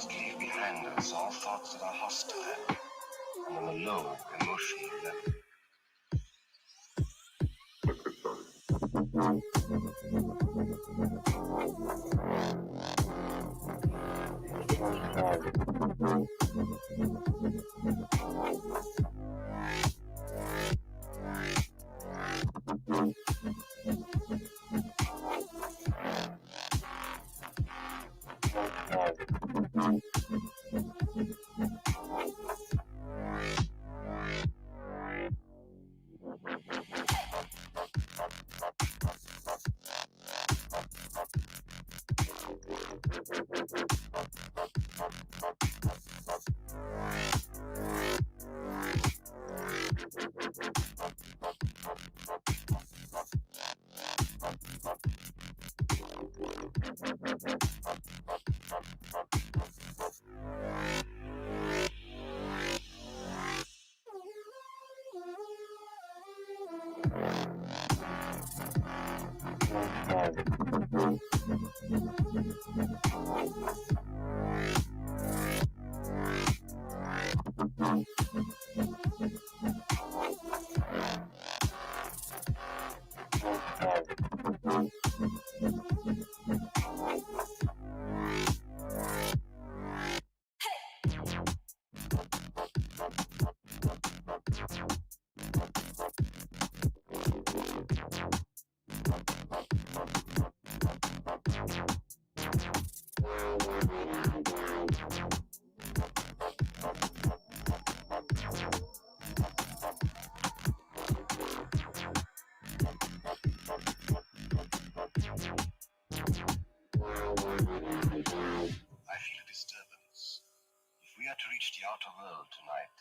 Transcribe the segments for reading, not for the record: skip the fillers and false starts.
must leave behind us all thoughts that are hostile and on a low emotional level. To reach the outer world tonight,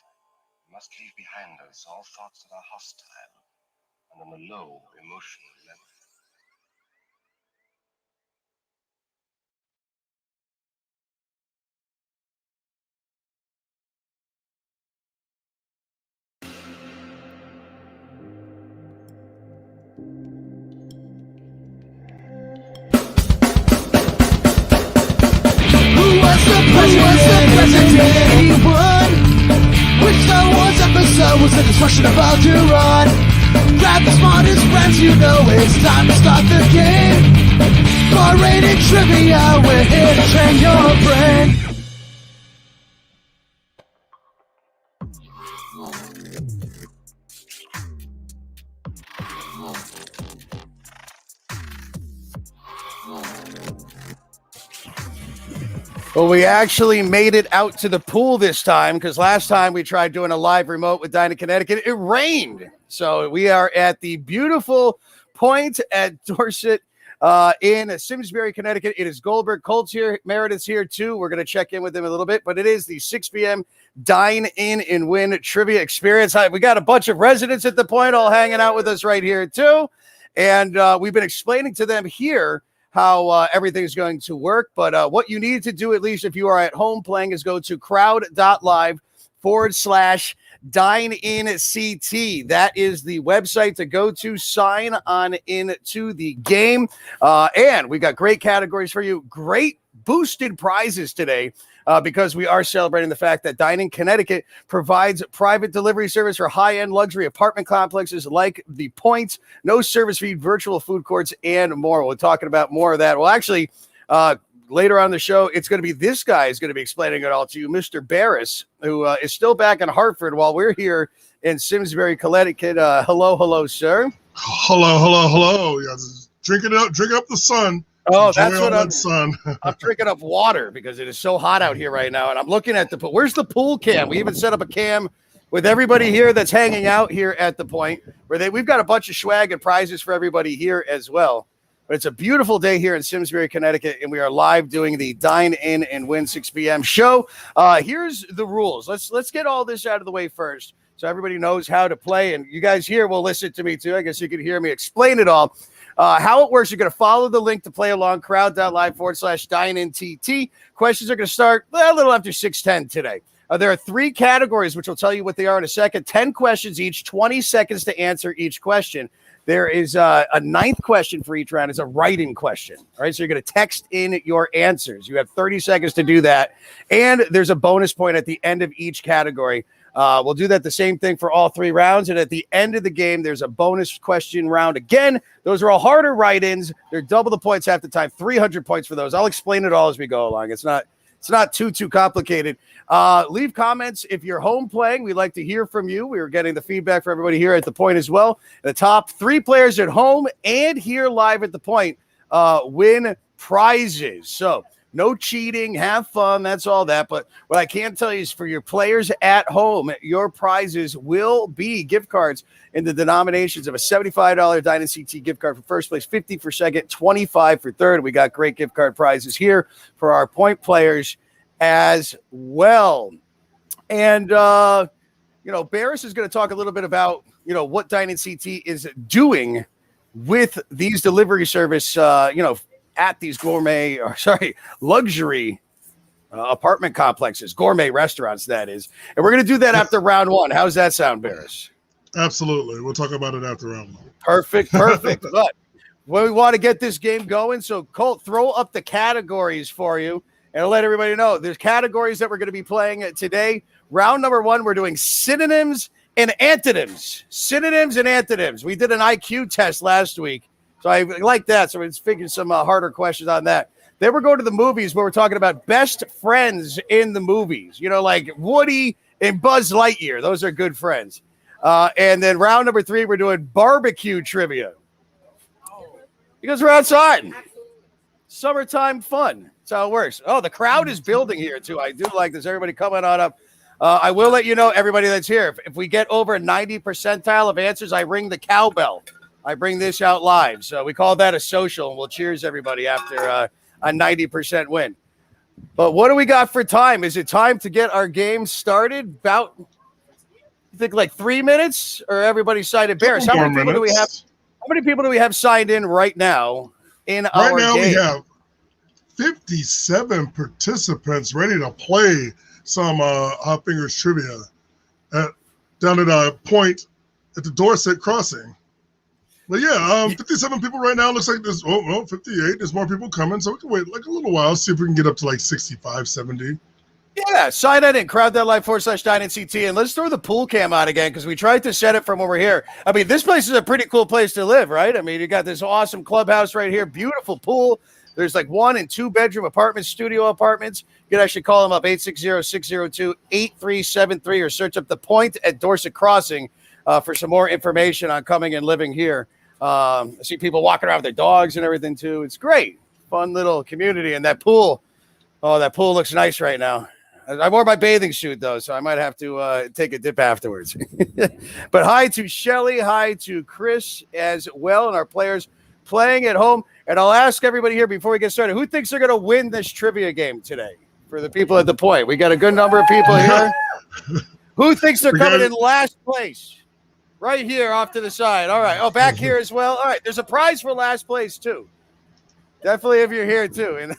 we must leave behind us all thoughts that are hostile and on a low emotional level. Which Star Wars episode was the destruction about to run? Grab the smartest friends, you know it's time to start the game. R-rated trivia, we're here to train your brain. Well, we actually made it out to the pool this time because last time we tried doing a live remote with Dine-In, Connecticut, it rained. So we are at the beautiful point at Dorset in Simsbury, Connecticut. It is Goldberg. Colt's here. Meredith's here too. We're going to check in with him a little bit, but it is the 6 p.m. Dine-In and Win trivia experience. We got a bunch of residents at the point all hanging out with us right here too. And we've been explaining to them here how everything's going to work. But what you need to do, at least if you are at home playing, is go to crowd.live/Dine-In-CT. That is the website to go to sign on into the game. And we got great categories for you. Great boosted prizes today. Because we are celebrating the fact that Dine-In Connecticut provides private delivery service for high-end luxury apartment complexes like the Point, no service fee, virtual food courts, and more. We're talking about more of that. Well, actually, later on the show, it's going to be this guy is going to be explaining it all to you, Mr. Barris, who is still back in Hartford while we're here in Simsbury, Connecticut. Hello, sir. Hello. Yeah, drinking up the sun. Oh, that's what I'm drinking up water because it is so hot out here right now. And I'm looking at the pool. Where's the pool cam? We even set up a cam with everybody here that's hanging out here at the point where we've got a bunch of swag and prizes for everybody here as well. But it's a beautiful day here in Simsbury, Connecticut, and we are live doing the Dine-In and Win 6 p.m. show. Here's the rules. Let's get all this out of the way first so everybody knows how to play. And you guys here will listen to me too. I guess you can hear me explain it all. How it works, you're going to follow the link to play along, crowd.live/Dine-In-TT. Questions are going to start a little after 6:10 today. There are 3 categories, which will tell you what they are in a second. 10 questions each, 20 seconds to answer each question. There is a ninth question for each round. It's a write-in question. All right, so you're going to text in your answers. You have 30 seconds to do that. And there's a bonus point at the end of each category. We'll do that the same thing for all 3 rounds. And at the end of the game, there's a bonus question round again. Those are all harder write-ins. They're double the points half the time, 300 points for those. I'll explain it all as we go along. It's not too complicated. Leave comments if you're home playing. We'd like to hear from you. We were getting the feedback from everybody here at the point as well. The top 3 players at home and here live at the point win prizes. So no cheating, have fun, that's all that. But what I can tell you is for your players at home, your prizes will be gift cards in the denominations of a $75 Dine-In CT gift card for first place, $50 for second, $25 for third. We got great gift card prizes here for our point players as well. And, Barris is going to talk a little bit about, what Dine-In CT is doing with these delivery service, at these luxury apartment complexes, gourmet restaurants, that is. And we're going to do that after round 1. How's that sound, Barris? Absolutely. We'll talk about it after round 1. Perfect. But we want to get this game going. So, Colt, throw up the categories for you and I'll let everybody know. There's categories that we're going to be playing today. Round number 1, we're doing synonyms and antonyms. Synonyms and antonyms. We did an IQ test last week. So I like that. So we figured some harder questions on that. Then we're going to the movies where we're talking about best friends in the movies. Like Woody and Buzz Lightyear. Those are good friends. And then round number 3, we're doing barbecue trivia. Because we're outside. Summertime fun. That's how it works. Oh, the crowd is building here, too. I do like this. Everybody coming on up. I will let you know, everybody that's here, if we get over 90 percentile of answers, I ring the cowbell. I bring this out live. So we call that a social, and we'll cheers everybody after a 90% win. But what do we got for time? Is it time to get our game started? About, you think, like 3 minutes? Or everybody signed in? Barris, how many people do we have? How many people do we have signed in right now in our game? Right now we have 57 participants ready to play some Hot Fingers trivia down at a point at the Dorset Crossing. But yeah, 57 people right now. Looks like there's 58. There's more people coming, so we can wait like a little while, see if we can get up to like 65, 70. Yeah, sign that in, crowd.live/Dine-In-CT, and let's throw the pool cam on again because we tried to set it from over here. I mean, this place is a pretty cool place to live, right? I mean, you got this awesome clubhouse right here, beautiful pool. There's like 1 and 2 bedroom apartments, studio apartments. You can actually call them up, 860-602-8373, or search up The Point at Dorset Crossing for some more information on coming and living here. I see people walking around with their dogs and everything too. It's great. Fun little community. And that pool, that pool looks nice right now. I wore my bathing suit though, so I might have to take a dip afterwards. But hi to Shelly, hi to Chris as well, and our players playing at home. And I'll ask everybody here before we get started, who thinks they're going to win this trivia game today? For the people at the point, we got a good number of people here. Who thinks they're coming in last place? Right here off to the side. All right. Oh, back here as well. All right. There's a prize for last place, too. Definitely if you're here, too.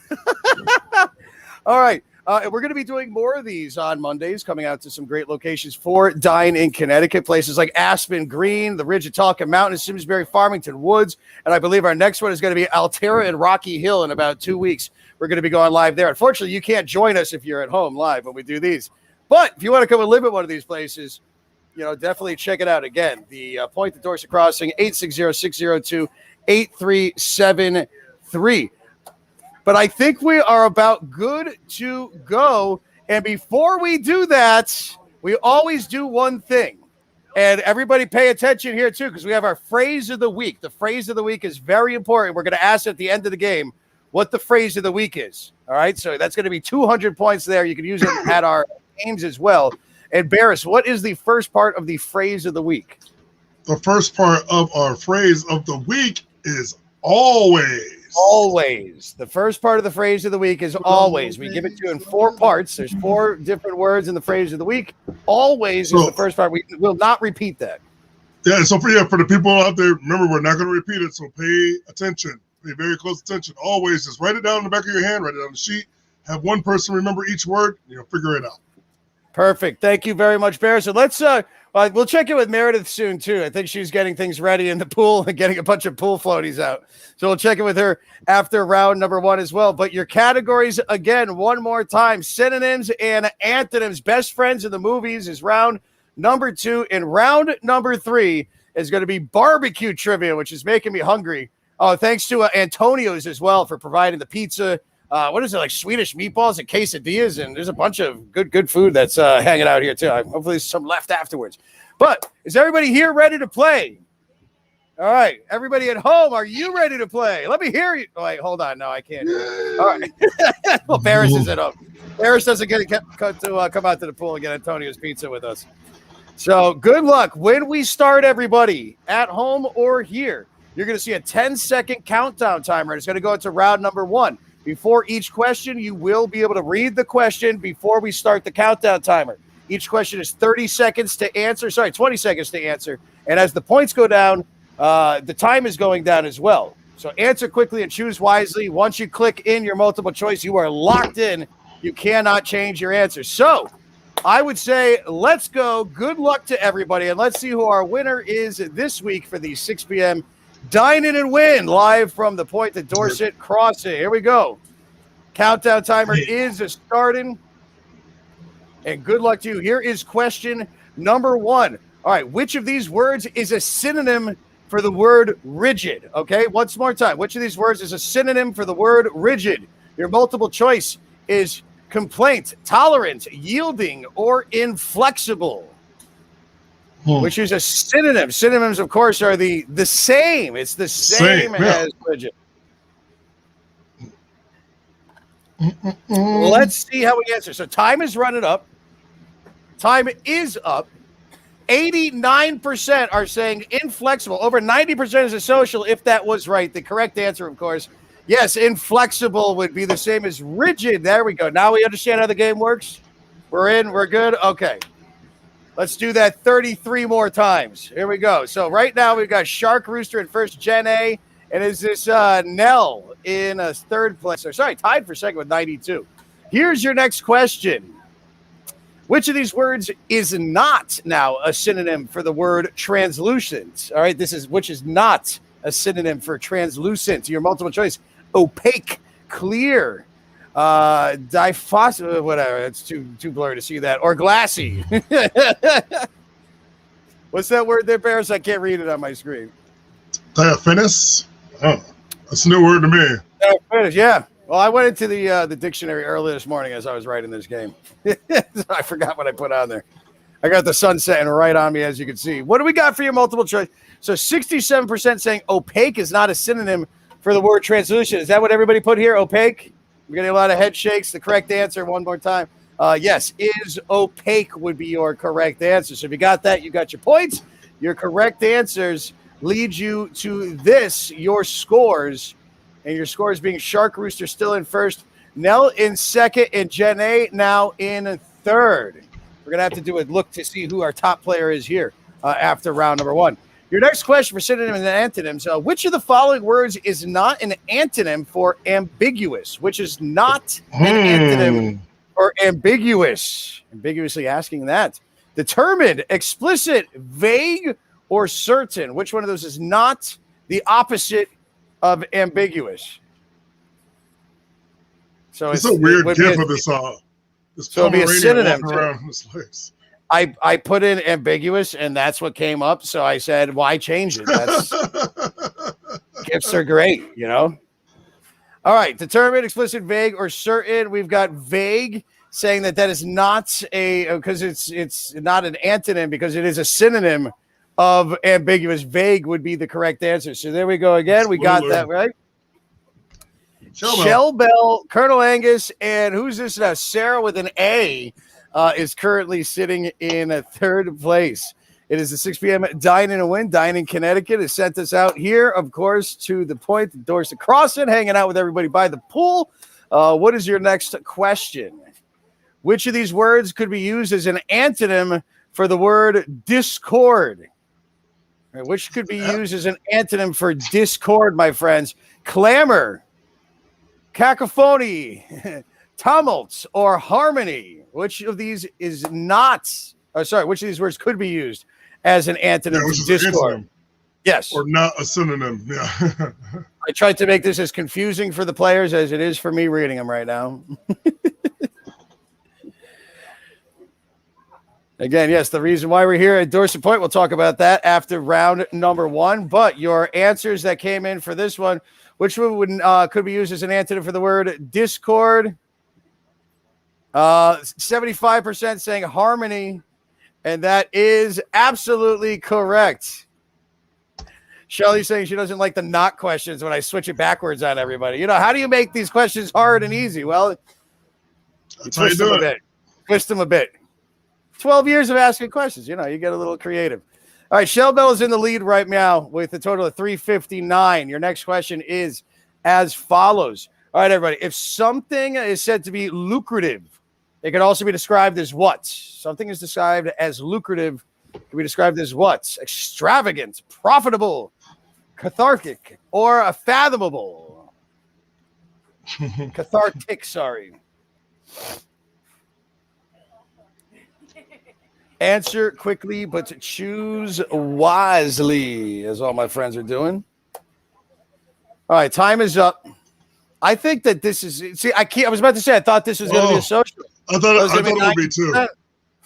All right. We're going to be doing more of these on Mondays, coming out to some great locations for Dine in Connecticut, places like Aspen Green, the Ridge of Talcott Mountain, Simsbury, Farmington Woods. And I believe our next one is going to be Altera and Rocky Hill in about 2 weeks. We're going to be going live there. Unfortunately, you can't join us if you're at home live when we do these. But if you want to come and live at one of these places, definitely check it out. Again, the Point at Dorset Crossing, 860-602-8373. But I think we are about good to go. And before we do that, we always do one thing. And everybody pay attention here, too, because we have our phrase of the week. The phrase of the week is very important. We're going to ask at the end of the game what the phrase of the week is. All right, so that's going to be 200 points there. You can use it at our games as well. And Barris, what is the first part of the phrase of the week? The first part of our phrase of the week is always. Always. The first part of the phrase of the week is always. We give it to you in 4 parts. There's 4 different words in the phrase of the week. Always is the first part. We will not repeat that. Yeah, so for the people out there, remember, we're not going to repeat it, so pay attention. Pay very close attention. Always, just write it down in the back of your hand, write it on the sheet. Have one person remember each word, figure it out. Perfect. Thank you very much, Bear. So let's We'll check in with Meredith soon, too. I think she's getting things ready in the pool and getting a bunch of pool floaties out. So we'll check in with her after round number 1 as well. But your categories, again, one more time. Synonyms and antonyms. Best friends in the movies is round number 2. And round number 3 is going to be barbecue trivia, which is making me hungry. Oh, thanks to Antonio's as well for providing the pizza. What is it, like Swedish meatballs and quesadillas? And there's a bunch of good food that's hanging out here, too. Hopefully there's some left afterwards. But is everybody here ready to play? All right. Everybody at home, are you ready to play? Let me hear you. Oh, wait, hold on. No, I can't. All right. Well, Paris is at home. Paris doesn't get to come out to the pool and get Antonio's pizza with us. So good luck. When we start, everybody, at home or here, you're going to see a 10-second countdown timer. It's going to go into round number 1. Before each question, you will be able to read the question before we start the countdown timer. Each question is 30 seconds to answer. 20 seconds to answer. And as the points go down, the time is going down as well. So answer quickly and choose wisely. Once you click in your multiple choice, you are locked in. You cannot change your answer. So I would say let's go. Good luck to everybody. And let's see who our winner is this week for the 6 p.m. Dine-In and Win, live from the Point to Dorset Crossing. Here we go. Countdown timer is starting. And good luck to you. Here is question number 1. All right, which of these words is a synonym for the word rigid? Okay, once more time. Which of these words is a synonym for the word rigid? Your multiple choice is complaint, tolerant, yielding, or inflexible. Which is a synonym. Synonyms, of course, are the same. It's the same as rigid. Let's see how we answer. So time is running up. Time is up. 89% are saying inflexible. Over 90% is a social, if that was right. The correct answer, of course, yes, inflexible would be the same as rigid. There we go. Now we understand how the game works. We're in. We're good. Okay. Let's do that 33 more times. Here we go. So right now we've got Shark Rooster in first, Jen A. And is this Nell in third place? Or sorry, tied for second with 92. Here's your next question. Which of these words is not now a synonym for the word translucent? All right, which is not a synonym for translucent? Your multiple choice: opaque, clear, diphos, whatever. It's too blurry to see that. Or glassy. What's that word there, Paris? I can't read it on my screen. Diaphanous? Oh, that's a new word to me. Diaphanous, yeah. Well, I went into the dictionary early this morning as I was writing this game. So I forgot what I put on there. I got the sun setting right on me, as you can see. What do we got for your multiple choice? So 67% saying opaque is not a synonym for the word translucent. Is that what everybody put here, opaque? We're getting a lot of head shakes. The correct answer, one more time. Yes, is opaque would be your correct answer. So if you got that, you got your points. Your correct answers lead you to your scores. And your scores being Shark Rooster still in first, Nell in second, and Jen A now in third. We're going to have to do a look to see who our top player is here after round number 1. Your next question for synonyms and antonyms. Which of the following words is not an antonym for ambiguous? Which is not an antonym for ambiguous? Ambiguously asking that. Determined, explicit, vague, or certain? Which one of those is not the opposite of ambiguous? So it's a weird gif of this. So it'd be a synonym. Around this place. I put in ambiguous, and that's what came up. So I said, why change it? That's gifs are great, you know. All right, determined, explicit, vague, or certain. We've got vague, saying that is not because it's not an antonym because it is a synonym of ambiguous. Vague would be the correct answer. So there we go again. We got that right. Shell Bell, Colonel Angus, and who's this now? Sarah with an A is currently sitting in third place. It is the 6 p.m. Dine-In and Win. Dine-In Connecticut has sent us out here, of course, to the Point, the Dorset Crossing, hanging out with everybody by the pool. What is your next question? Which of these words could be used as an antonym for the word discord? Which could be used as an antonym for discord, my friends? Clamor, cacophony, tumult, or harmony? Which of these is not Oh, sorry. Which of these words could be used as an antonym which to is an discord? antonym. Yes. Or not a synonym. Yeah. I tried to make this as confusing for the players as it is for me reading them right now. Again, yes, the reason why we're here at Dorset Point, we'll talk about that after round number 1. But your answers that came in for this one, which one would, could be used as an antonym for the word discord? 75% saying harmony, and that is absolutely correct. Shelly's saying she doesn't like the not questions when I switch it backwards on everybody. You know, how do you make these questions hard and easy? Well, That's how you do it. Twist them a bit. 12 years of asking questions. You know, you get a little creative. All right, Shell Bell is in the lead right now with a total of 359. Your next question is as follows. All right, everybody. If something is said to be lucrative, it can also be described as what? Something is described as lucrative. It can be described as what? Extravagant, profitable, cathartic, or fathomable. Cathartic, sorry. Answer quickly, but choose wisely, as all my friends are doing. All right, time is up. I think that this is. See, I was about to say I thought this was going to be a social. I thought it would be too.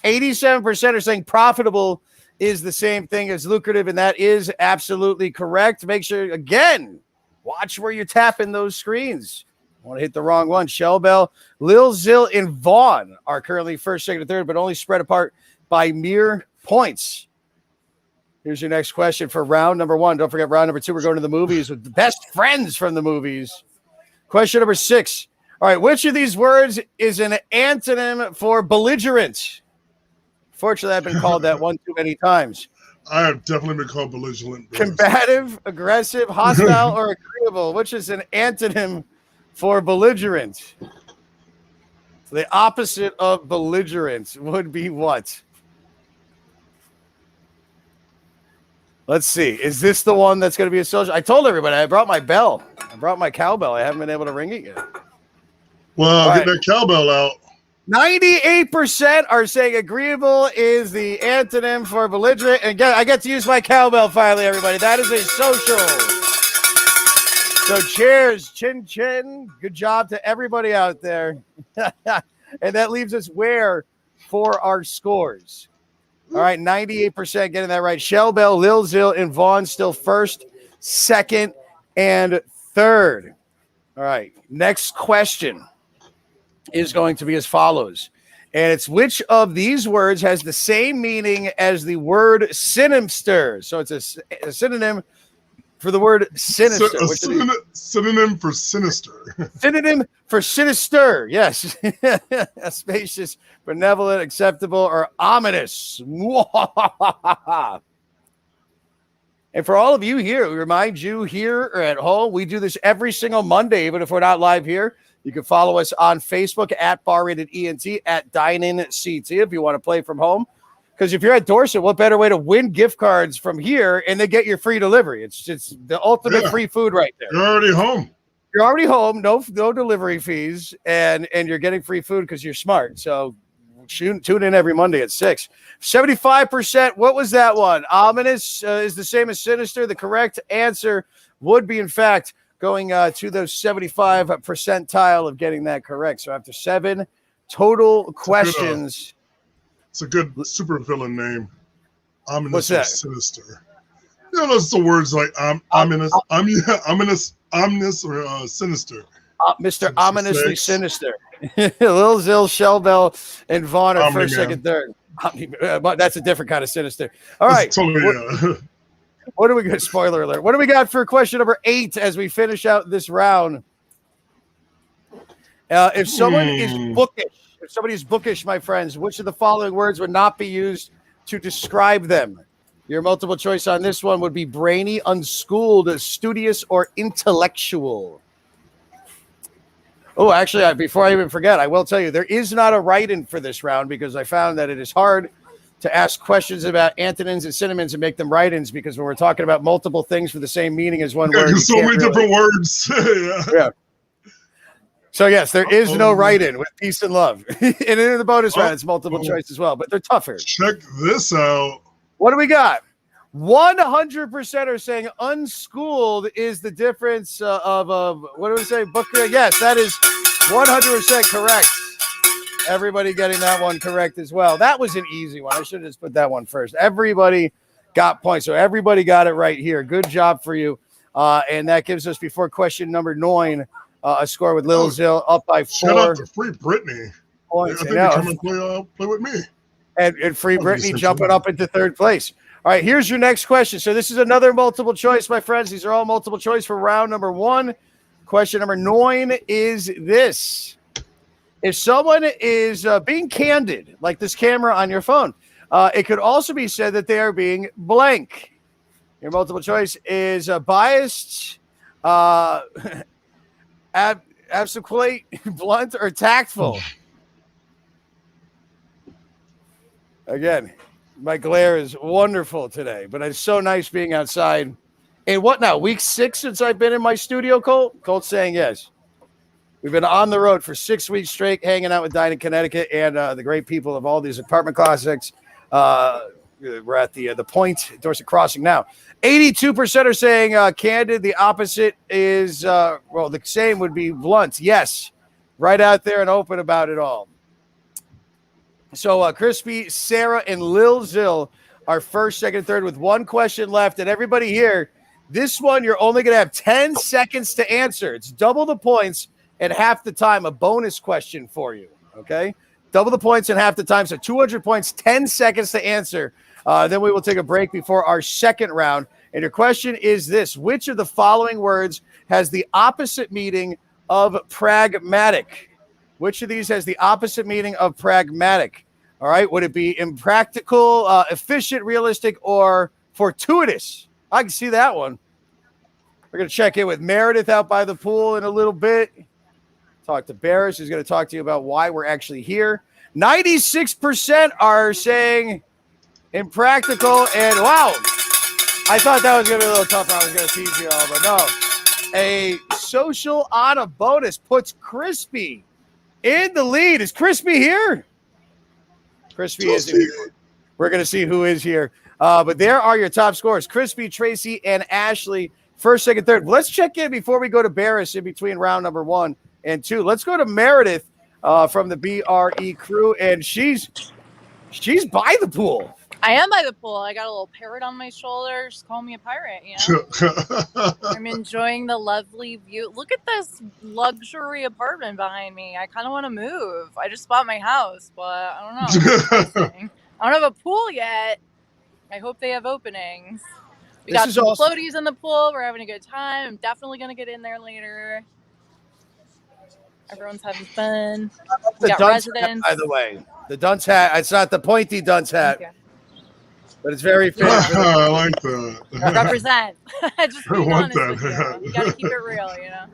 87% are saying profitable is the same thing as lucrative, and that is absolutely correct. Make sure, again, watch where you're tapping those screens. I want to hit the wrong one. Shell Bell, Lil Zil, and Vaughn are currently first, second, and third, but only spread apart by mere points. Here's your next question for round number 1. Don't forget, round number 2, we're going to the movies with the best friends from the movies. Question number 6. All right, which of these words is an antonym for belligerent? Fortunately, I've been called that one too many times. I have definitely been called belligerent. Combative, aggressive, hostile, or agreeable? Which is an antonym for belligerent? So the opposite of belligerent would be what? Let's see. Is this the one that's going to be a social? I told everybody I brought my bell. I brought my cowbell. I haven't been able to ring it yet. Well, get that cowbell out. 98% are saying agreeable is the antonym for belligerent. And again, I get to use my cowbell finally, everybody. That is a social. So cheers, chin chin. Good job to everybody out there. And that leaves us where for our scores? All right, 98% getting that right. Shell Bell, Lil Zil, and Vaughn still first, second, and third. All right, next question is going to be as follows. And it's which of these words has the same meaning as the word sinister? So it's a synonym for the word sinister. Synonym for sinister. Synonym for sinister, yes. Spacious, benevolent, acceptable, or ominous. And for all of you here, we remind you here or at home, we do this every single Monday, even if we're not live here. You can follow us on Facebook at @BarRatedENT, at Dine-In CT if you want to play from home. Because if you're at Dorset, what better way to win gift cards from here and then get your free delivery? It's just the ultimate free food right there. You're already home. You're already home, no delivery fees, and you're getting free food because you're smart. So tune in every Monday at 6. 75%, what was that one? Ominous is the same as sinister. The correct answer would be, in fact, going to those 75 percentile of getting that correct. So after 7 total questions. It's a good supervillain name. Ominous. What's that? Sinister. You know, those are words like ominous, ominous, or sinister. Mr. Ominously Sinister. Lil Zil, Shell Bell, and Vaughn are first, second, third. That's a different kind of sinister. All right. Totally, what do we got? Spoiler alert. What do we got for question number 8 as we finish out this round? If someone is bookish, my friends, which of the following words would not be used to describe them? Your multiple choice on this one would be brainy, unschooled, studious, or intellectual. Oh, actually, before I even forget, I will tell you, there is not a write-in for this round because I found that it is hard to ask questions about antonyms and synonyms and make them write-ins because when we're talking about multiple things for the same meaning as one word. There's so many different words. Yeah. So, yes, there is no write-in with peace and love. And in the bonus round, it's multiple choice as well, but they're tougher. Check this out. What do we got? 100% are saying unschooled is the difference of what do we say? Booker? Yes, that is 100% correct. Everybody getting that one correct as well. That was an easy one. I should have just put that one first. Everybody got points. So everybody got it right here. Good job for you. And that gives us, before question number 9, a score with Lil Zill up by 4. Shout out to Free Britney. Points. I think they come and play with me. And Free Britney jumping up into 3rd place. All right, here's your next question. So this is another multiple choice, my friends. These are all multiple choice for round number 1. Question number 9 is this. If someone is being candid, like this camera on your phone, it could also be said that they are being blank. Your multiple choice is biased, absolute, blunt, or tactful. Again, my glare is wonderful today, but it's so nice being outside. And what now? Week 6 since I've been in my studio, Colt? Colt's saying yes. We've been on the road for 6 weeks straight, hanging out with Dine-In, Connecticut, and the great people of all these apartment classics. We're at the Point, Dorset Crossing now. 82% are saying candid. The opposite is, the same would be blunt. Yes, right out there and open about it all. So Crispy, Sarah, and Lil Zill are first, second, third with one question left. And everybody here, this one you're only going to have 10 seconds to answer. It's double the points and half the time, a bonus question for you, okay? Double the points and half the time, so 200 points, 10 seconds to answer. Then we will take a break before our second round. And your question is this: which of the following words has the opposite meaning of pragmatic? Which of these has the opposite meaning of pragmatic? All right, would it be impractical, efficient, realistic, or fortuitous? I can see that one. We're going to check in with Meredith out by the pool in a little bit. Talk to Barris, who's going to talk to you about why we're actually here. 96% are saying impractical, and wow, I thought that was going to be a little tougher. I was going to tease you all, but no. A social on a bonus puts Crispy in the lead. Is Crispy here? Crispy is here. We're going to see who is here. But there are your top scores. Crispy, Tracy, and Ashley, first, second, third. Let's check in before we go to Barris in between round number 1 and 2. Let's go to Meredith from the BRE crew, and she's by the pool. I am by the pool. I got a little parrot on my shoulder. Just call me a pirate, you know? I'm enjoying the lovely view. Look at this luxury apartment behind me. I kind of want to move. I just bought my house, but I don't know. I don't have a pool yet. I hope they have openings. We got some floaties in the pool. We're having a good time. I'm definitely going to get in there later. Everyone's having fun. We got residents. Hat, by the way, the dunce hat. It's not the pointy dunce hat, but it's very fitting. I like that. Represent. Just I want that. Hat. You got to keep it real, you know.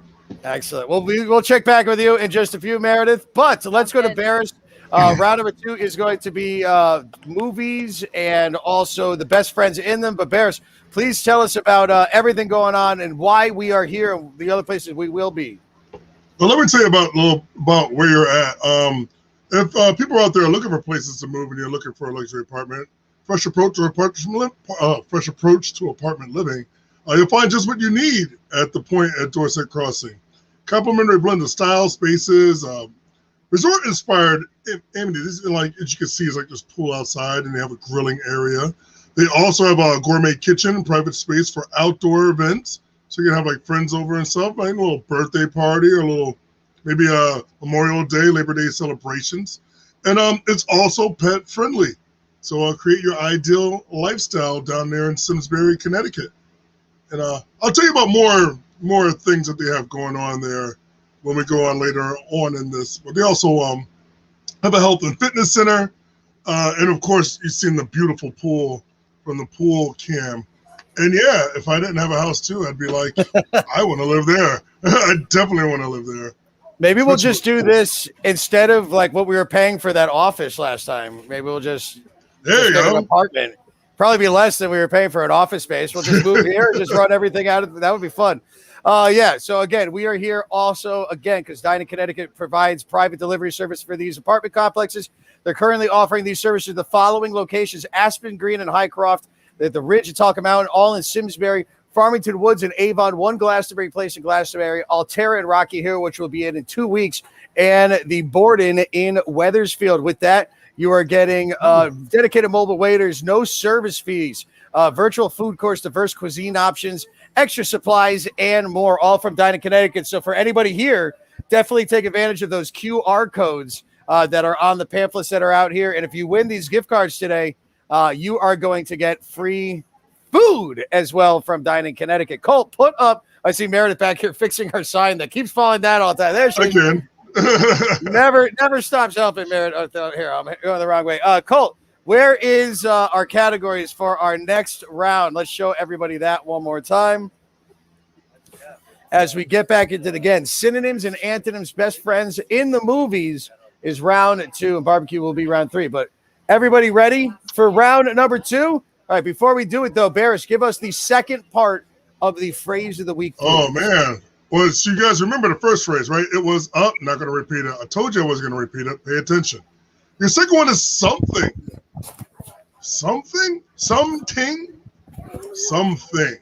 Excellent. Well, we'll check back with you in just a few, Meredith. But let's go to Barris. Round number 2 is going to be movies and also the best friends in them. But Barris, please tell us about everything going on and why we are here and the other places we will be. Well, let me tell you about where you're at. If people out there are looking for places to move and you're looking for a luxury apartment, fresh approach to apartment living, you'll find just what you need at the Point at Dorset Crossing. Complimentary blend of style, spaces, resort-inspired amenities. Like as you can see, it's like this pool outside, and they have a grilling area. They also have a gourmet kitchen and private space for outdoor events. So you can have like friends over and stuff, like a little birthday party or a little, maybe a Memorial Day, Labor Day celebrations. And it's also pet friendly. So create your ideal lifestyle down there in Simsbury, Connecticut. And I'll tell you about more things that they have going on there when we go on later on in this. But they also have a health and fitness center. And of course, you've seen the beautiful pool from the pool cam. And yeah, if I didn't have a house too, I'd be like, I want to live there. I definitely want to live there. Maybe we'll just do this instead of like what we were paying for that office last time. Maybe we'll just there you go. An apartment Probably be less than we were paying for an office space. We'll just move here and just run everything out of that would be fun. Yeah. So again, we are here also again because Dine-In Connecticut provides private delivery service for these apartment complexes. They're currently offering these services to the following locations: Aspen Green and Highcroft, the Ridge and Talcott Mountain, all in Simsbury, Farmington Woods and Avon, one Glastonbury Place in Glastonbury, Altera and Rocky Hill, which will be in 2 weeks, and the Borden in Weathersfield. With that, you are getting dedicated mobile waiters, no service fees, virtual food course, diverse cuisine options, extra supplies, and more, all from Dine-In Connecticut. So for anybody here, definitely take advantage of those QR codes that are on the pamphlets that are out here. And if you win these gift cards today, you are going to get free food as well from Dine-In Connecticut. Colt, put up, I see Meredith back here fixing her sign that keeps falling down all the time. There she is. Never stops helping, Meredith. Oh, here, I'm going the wrong way. Colt, where is our categories for our next round? Let's show everybody that one more time. As we get back into it again, synonyms and antonyms, best friends in the movies is round 2, and barbecue will be round 3. But everybody ready for round number 2? All right, before we do it, though, Barris, give us the second part of the phrase of the week. Please. Oh, man. Well, so you guys remember the first phrase, right? It was up. Not going to repeat it. I told you I was going to repeat it. Pay attention. Your second one is something. Something? Something? Something.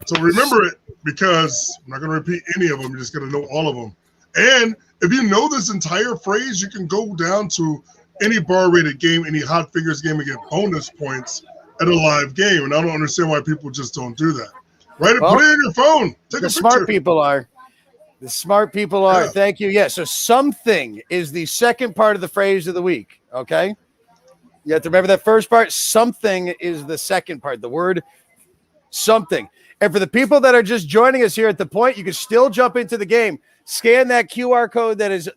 So remember it because I'm not going to repeat any of them. You're just going to know all of them. And if you know this entire phrase, you can go down to any bar-rated game, any Hot Fingers game, and get bonus points at a live game. And I don't understand why people just don't do that. Right? Well, put it in your phone. Take a picture. Smart people are. The smart people are. Yeah. Thank you. Yeah, so something is the second part of the phrase of the week, okay? You have to remember that first part. Something is the second part, the word something. And for the people that are just joining us here at the point, you can still jump into the game. Scan that QR code that is at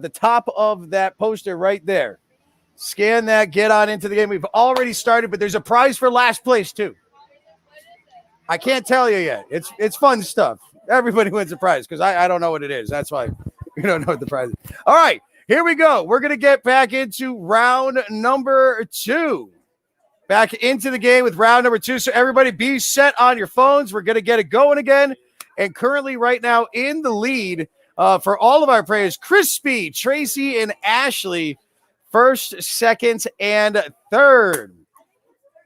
the top of that poster right there. Scan that, get on into the game. We've already started, but there's a prize for last place too. I can't tell you yet. It's fun stuff. Everybody wins a prize because I don't know what it is. That's why we don't know what the prize is. All right, here we go. We're going to get back into round number 2. Back into the game with round number 2. So everybody be set on your phones. We're going to get it going again. And currently right now in the lead for all of our players, Crispy, Tracy, and Ashley, first, second, and third.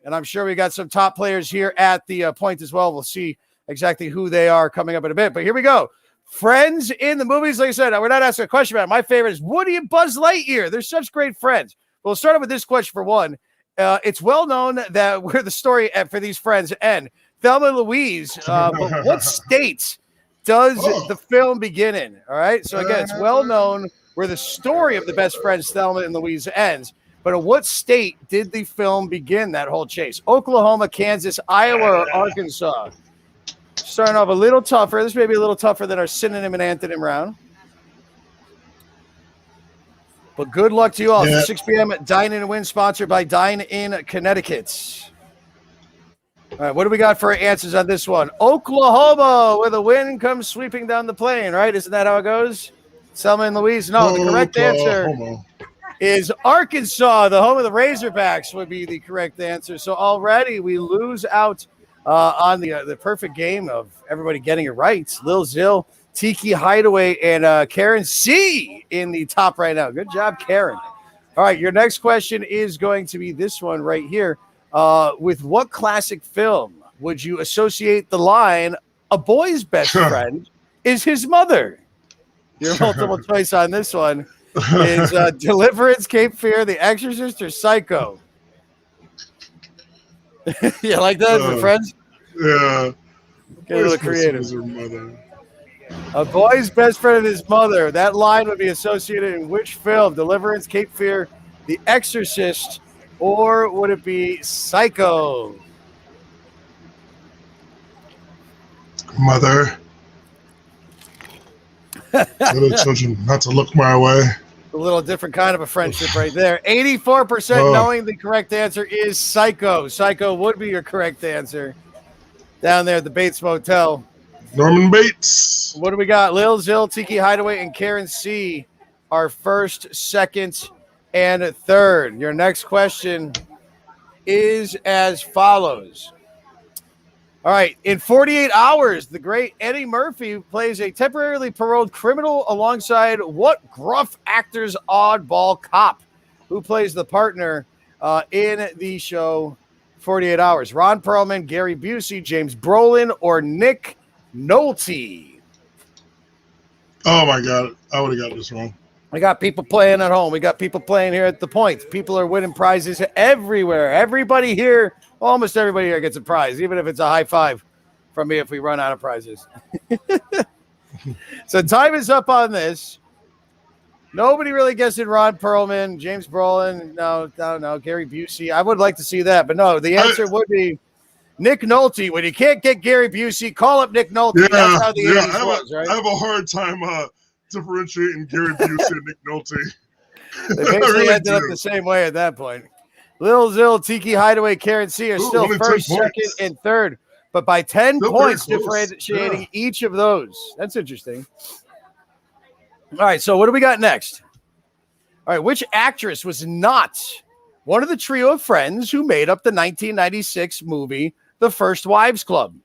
And I'm sure we got some top players here at the point as well. We'll see exactly who they are coming up in a bit. But here we go. Friends in the movies. Like I said, we're not asking a question about it. My favorite is Woody and Buzz Lightyear. They're such great friends. We'll start off with this question for one. It's well known that where the story for these friends end. Thelma and Louise, but what state does the film begin in? All right. So again, it's well known where the story of the best friends Thelma and Louise ends. But in what state did the film begin that whole chase? Oklahoma, Kansas, Iowa, or Arkansas? Starting off a little tougher. This may be a little tougher than our synonym and antonym round. But good luck to you all. Yeah. 6 p.m. at Dine-In Win, sponsored by Dine-In Connecticut. All right, what do we got for answers on this one? Oklahoma, where the wind comes sweeping down the plain, right? Isn't that how it goes? Selma and Louise. No, the correct answer is Arkansas, the home of the Razorbacks would be the correct answer. So already we lose out on the perfect game of everybody getting it right. Lil Zill, Tiki Hideaway, and Karen C in the top right now. Good job, Karen. All right, your next question is going to be this one right here. With what classic film would you associate the line, a boy's best friend is his mother? Your multiple choice on this one is Deliverance, Cape Fear, The Exorcist, or Psycho? You like that, my friends? Yeah. Get a little creative. Her mother. A boy's best friend is his mother. That line would be associated in which film? Deliverance, Cape Fear, The Exorcist, or would it be Psycho? Mother. Little children not to look my way. A little different kind of a friendship right there. 84% knowing the correct answer is Psycho. Psycho would be your correct answer. Down there at the Bates Motel. Norman Bates. What do we got? Lil Zill, Tiki Hideaway, and Karen C are first, second, and third. Your next question is as follows. All right. In 48 hours, the great Eddie Murphy plays a temporarily paroled criminal alongside what gruff actor's oddball cop who plays the partner in the show 48 Hours? Ron Perlman, Gary Busey, James Brolin, or Nick Nolte? Oh my God, I would have got this wrong. We got people playing at home. We got people playing here at the point. People are winning prizes everywhere. Everybody here, almost everybody here gets a prize, even if it's a high five from me if we run out of prizes. So time is up on this. Nobody really guessed Ron Perlman, James Brolin. No, Gary Busey. I would like to see that, but no, the answer would be Nick Nolte. When you can't get Gary Busey, call up Nick Nolte. That's how the 80s was, right? I have a hard time differentiating Gary Busey and Nick Nolte. They basically really ended up the same way at that point. Lil Zill, Tiki Hideaway, Karen C are still first, second, and third, but by 10 points differentiating each of those. That's interesting. All right, so what do we got next? All right, which actress was not one of the trio of friends who made up the 1996 movie The First Wives Club?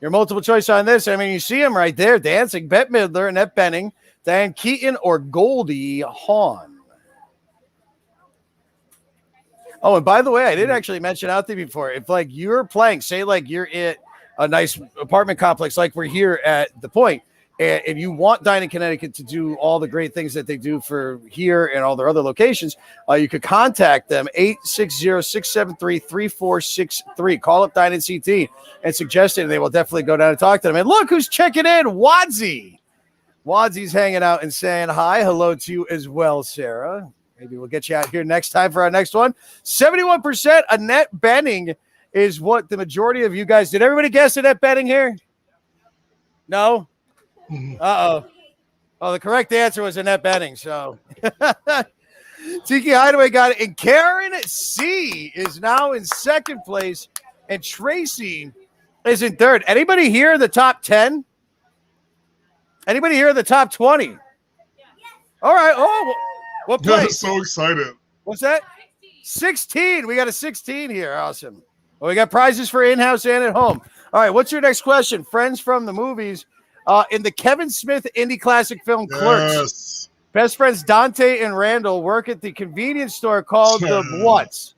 Your multiple choice on this. I mean, you see them right there dancing. Bette Midler, Annette Bening, Diane Keaton, or Goldie Hawn. Oh, and by the way, I did actually mention out there before, if like you're playing, say like you're at a nice apartment complex like we're here at the Point, and you want Dine-In Connecticut to do all the great things that they do for here and all their other locations, you could contact them, 860-673-3463. Call up Dine-In CT and suggest it, and they will definitely go down and talk to them. And look who's checking in, Wadsy. Wadsy's hanging out and saying hi. Hello to you as well, Sarah. Maybe we'll get you out here next time for our next one. 71% Annette Bening is what the majority of you guys did. Everybody guess Annette Bening here? No? Uh-oh. Oh, the correct answer was Annette Bening. So Tiki Hideaway got it. And Karen C is now in second place. And Tracy is in third. Anybody here in the top 10? Anybody here in the top 20? All right. Oh, what place? I'm so excited. What's that? 16. We got a 16 here. Awesome. Well, we got prizes for in-house and at home. All right. What's your next question? Friends from the movies. In the Kevin Smith indie classic film Clerks, best friends Dante and Randall work at the convenience store called the what?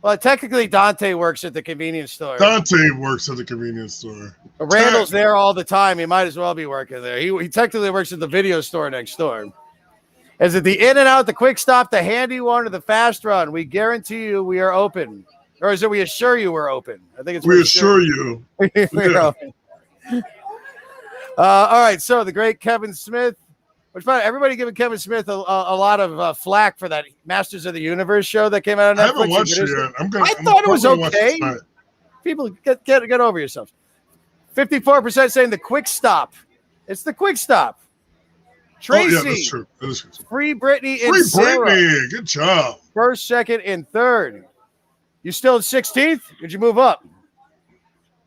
Well, technically Dante works at the convenience store. Dante works at the convenience store. Randall's there all the time. He might as well be working there. He technically works at the video store next door. Is it the In and Out, the Quick Stop, the Handy One, or the Fast Run? We guarantee you we are open. Or is it we assure you we're open? I think it's we assure you. We're open. All right, so the great Kevin Smith, which everybody giving Kevin Smith a lot of flack for that Masters of the Universe show that came out on Netflix. I haven't watched it yet. I thought it was okay. People, get over yourselves. 54% saying the Quick Stop. It's the Quick Stop. Tracy, that's true. That is true. Free Britney and Free Sarah. Britney, good job. First, second, and third. You still in 16th? Did you move up?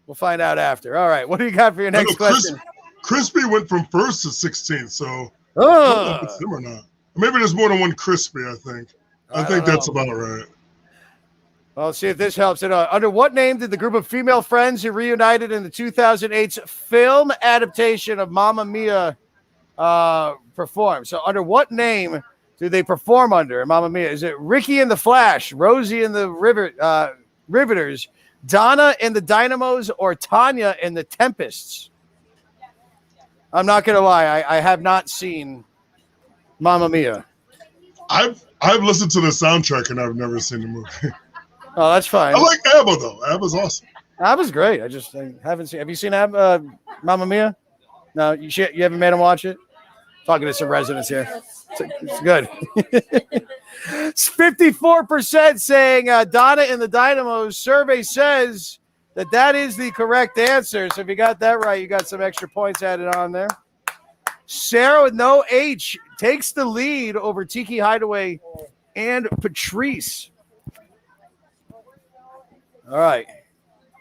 We'll find out after. All right, what do you got for your next question? Crispy went from first to 16th, so I don't know if it's him or not. Maybe there's more than one Crispy, I think. I think that's about right. Well, let's see if this helps it out. Under what name did the group of female friends who reunited in the 2008 film adaptation of Mamma Mia perform? So under what name do they perform under in Mamma Mia? Is it Ricky and the Flash, Rosie and the Riveters, Donna and the Dynamos, or Tanya and the Tempests? I'm not going to lie. I have not seen Mamma Mia. I've listened to the soundtrack and I've never seen the movie. Oh, that's fine. I like ABBA, though. ABBA's awesome. ABBA's great. I haven't seen. Have you seen Mamma Mia? No, you haven't made him watch it? Talking to some residents here. It's good. It's 54% saying Donna and the Dynamos. Survey says that is the correct answer. So if you got that right, you got some extra points added on there. Sarah with no H takes the lead over Tiki Hideaway and Patrice. All right.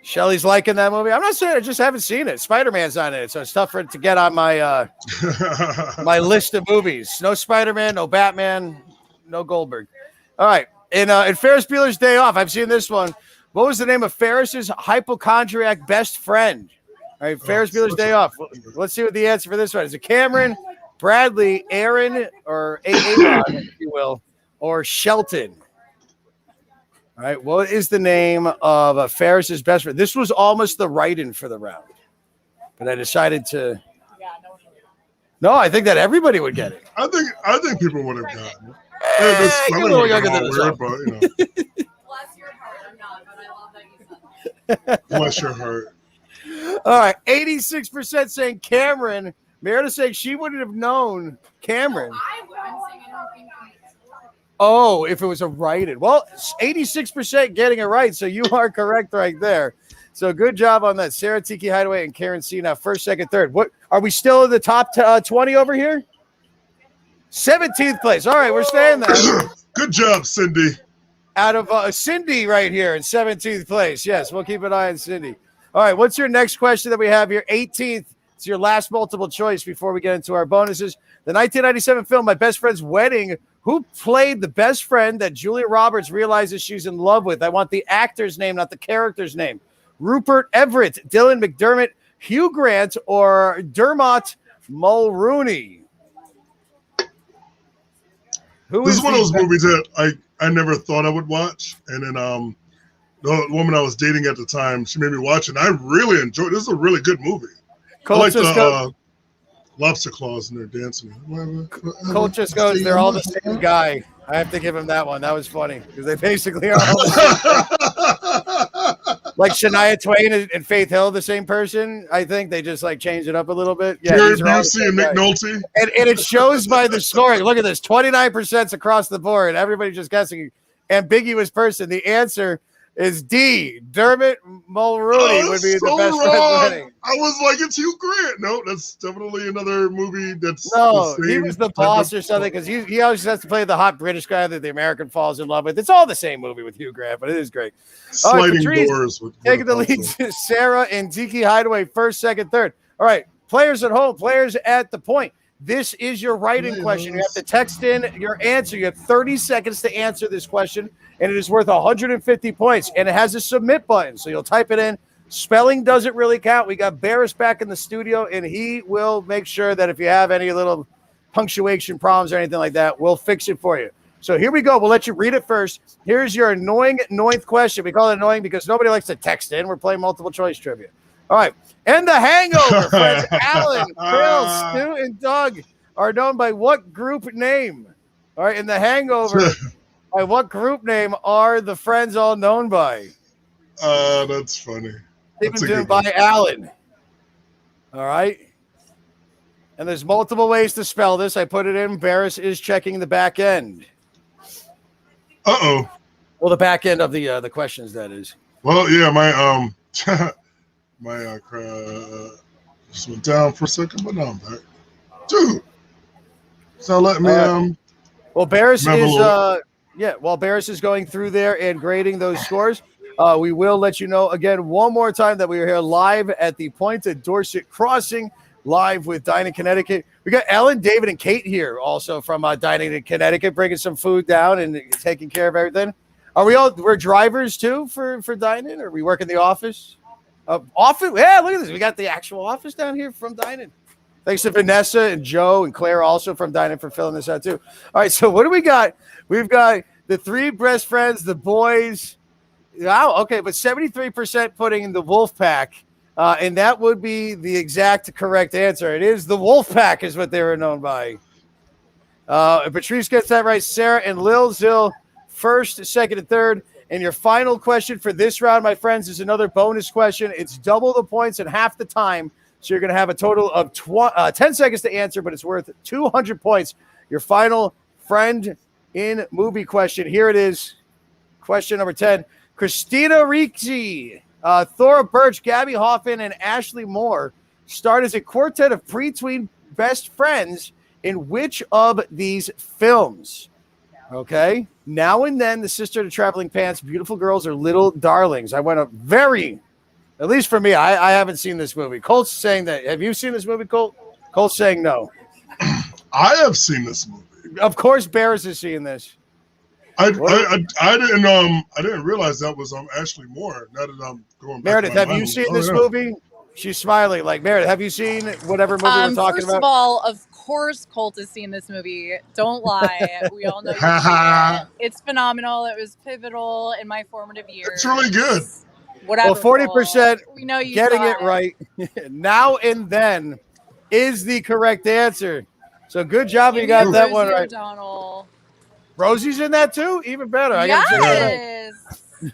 Shelly's liking that movie. I'm not saying I just haven't seen it. Spider-Man's on it, so it's tough for it to get on my my list of movies. No Spider-Man, no Batman, no Goldberg. All right. In Ferris Bueller's Day Off, I've seen this one. What was the name of Ferris's hypochondriac best friend? All right, Ferris Bueller's Day Off. Let's see what the answer for this one is. It Cameron, Bradley, Aaron, or Aaron, if you will, or Shelton? All right, what is the name of Ferris's best friend? This was almost the write-in for the round, but I decided to. No, I think that everybody would get it. I think people would have gotten it. You're a little younger than weird, us. but, you know. Bless your heart. I'm not, but I love that you said that. Bless your heart. All right, 86% saying Cameron. Meredith saying she wouldn't have known Cameron. I would. I'm saying I don't think Oh, if it was a write-in. Well, 86% getting it right, so you are correct right there. So good job on that. Sarah Tiki Hideaway and Karen C. Now, first, second, third. What are we still in the top 20 over here? 17th place. All right, we're staying there. Good job, Cindy. Out of Cindy right here in 17th place. Yes, we'll keep an eye on Cindy. All right, what's your next question that we have here? 18th. It's your last multiple choice before we get into our bonuses. The 1997 film, My Best Friend's Wedding. Who played the best friend that Julia Roberts realizes she's in love with? I want the actor's name, not the character's name. Rupert Everett, Dylan McDermott, Hugh Grant, or Dermot Mulroney? This is one of those movies that I never thought I would watch. And then the woman I was dating at the time, she made me watch it. And I really enjoyed it. This is a really good movie. I like the lobster claws and they're dancing. Colt just goes, they're all the same guy. I have to give him that one. That was funny because they basically are all the same. Like Shania Twain and Faith Hill, the same person. I think they just like changed it up a little bit. Yeah, Gary Busey and Nick Nolte. And it shows by the scoring. Look at this, 29% across the board. Everybody's just guessing. Ambiguous person. The answer is D. Dermot Mulroney would be the best friend wedding. I was like, it's Hugh Grant. No, that's definitely another movie that's he was the boss or something because he always has to play the hot British guy that the American falls in love with. It's all the same movie with Hugh Grant, but it is great. Sliding doors. Taking the lead to Sarah and Tiki Hideaway, first, second, third. All right, players at home, players at the point. This is your write-in question. You have to text in your answer. You have 30 seconds to answer this question, and it is worth 150 points, and it has a submit button, so you'll type it in. Spelling doesn't really count. We got Barris back in the studio, and he will make sure that if you have any little punctuation problems or anything like that, we'll fix it for you. So here we go. We'll let you read it first. Here's your annoying ninth question. We call it annoying because nobody likes to text in. We're playing multiple choice trivia. All right. And The Hangover, friends. Alan, Bill, Stu, and Doug are known by what group name? All right. In The Hangover, by what group name are the friends all known by? That's funny. Even by Alan. All right. And there's multiple ways to spell this. I put it in. Barris is checking the back end. Uh-oh. Well, the back end of the questions, that is. Well, yeah, my just went down for a second, but now I'm back. Dude. So let me well, Barris is while Barris is going through there and grading those scores, we will let you know again one more time that we are here live at the point at Dorset Crossing, live with Dine-In Connecticut. We got Ellen, David, and Kate here also from Dine-In in Connecticut, bringing some food down and taking care of everything. Are we're drivers too for Dine-In? Or we work in the office? Office? Yeah, look at this. We got the actual office down here from Dine-In. Thanks to Vanessa and Joe and Claire also from Dine-In for filling this out too. All right, so what do we got? We've got the three best friends, the boys. Wow, okay, but 73% putting in the Wolfpack, and that would be the exact correct answer. It is the Wolfpack is what they were known by. Patrice gets that right. Sarah and Lil Zil, first, second, and third. And your final question for this round, my friends, is another bonus question. It's double the points and half the time. So you're going to have a total of 10 seconds to answer, but it's worth 200 points. Your final friend in movie question. Here it is. Question number 10. Christina Ricci, Thora Birch, Gabby Hoffman, and Ashley Moore starred as a quartet of pre-tween best friends in which of these films? Okay. Now and Then, The Sister to Traveling Pants, Beautiful Girls, or Little Darlings. I went at least for me, I haven't seen this movie. Colt's saying that. Have you seen this movie, Colt? Colt's saying no. I have seen this movie. Of course, Barris is seeing this. I didn't realize that was Ashley Moore. Now that I'm going back. Meredith, have you seen this movie? She's smiling. Like, Meredith, have you seen whatever movie we're talking First about? of all, of course, Colt has seen this movie. Don't lie. We all know you've seen it. It's phenomenal. It was pivotal in my formative years. It's really good. Whatever. Well, 40%. We know you getting saw it right. Now and then is the correct answer. So good job, you got that one right. O'Donnell. Rosie's in that too? Even better. Yes.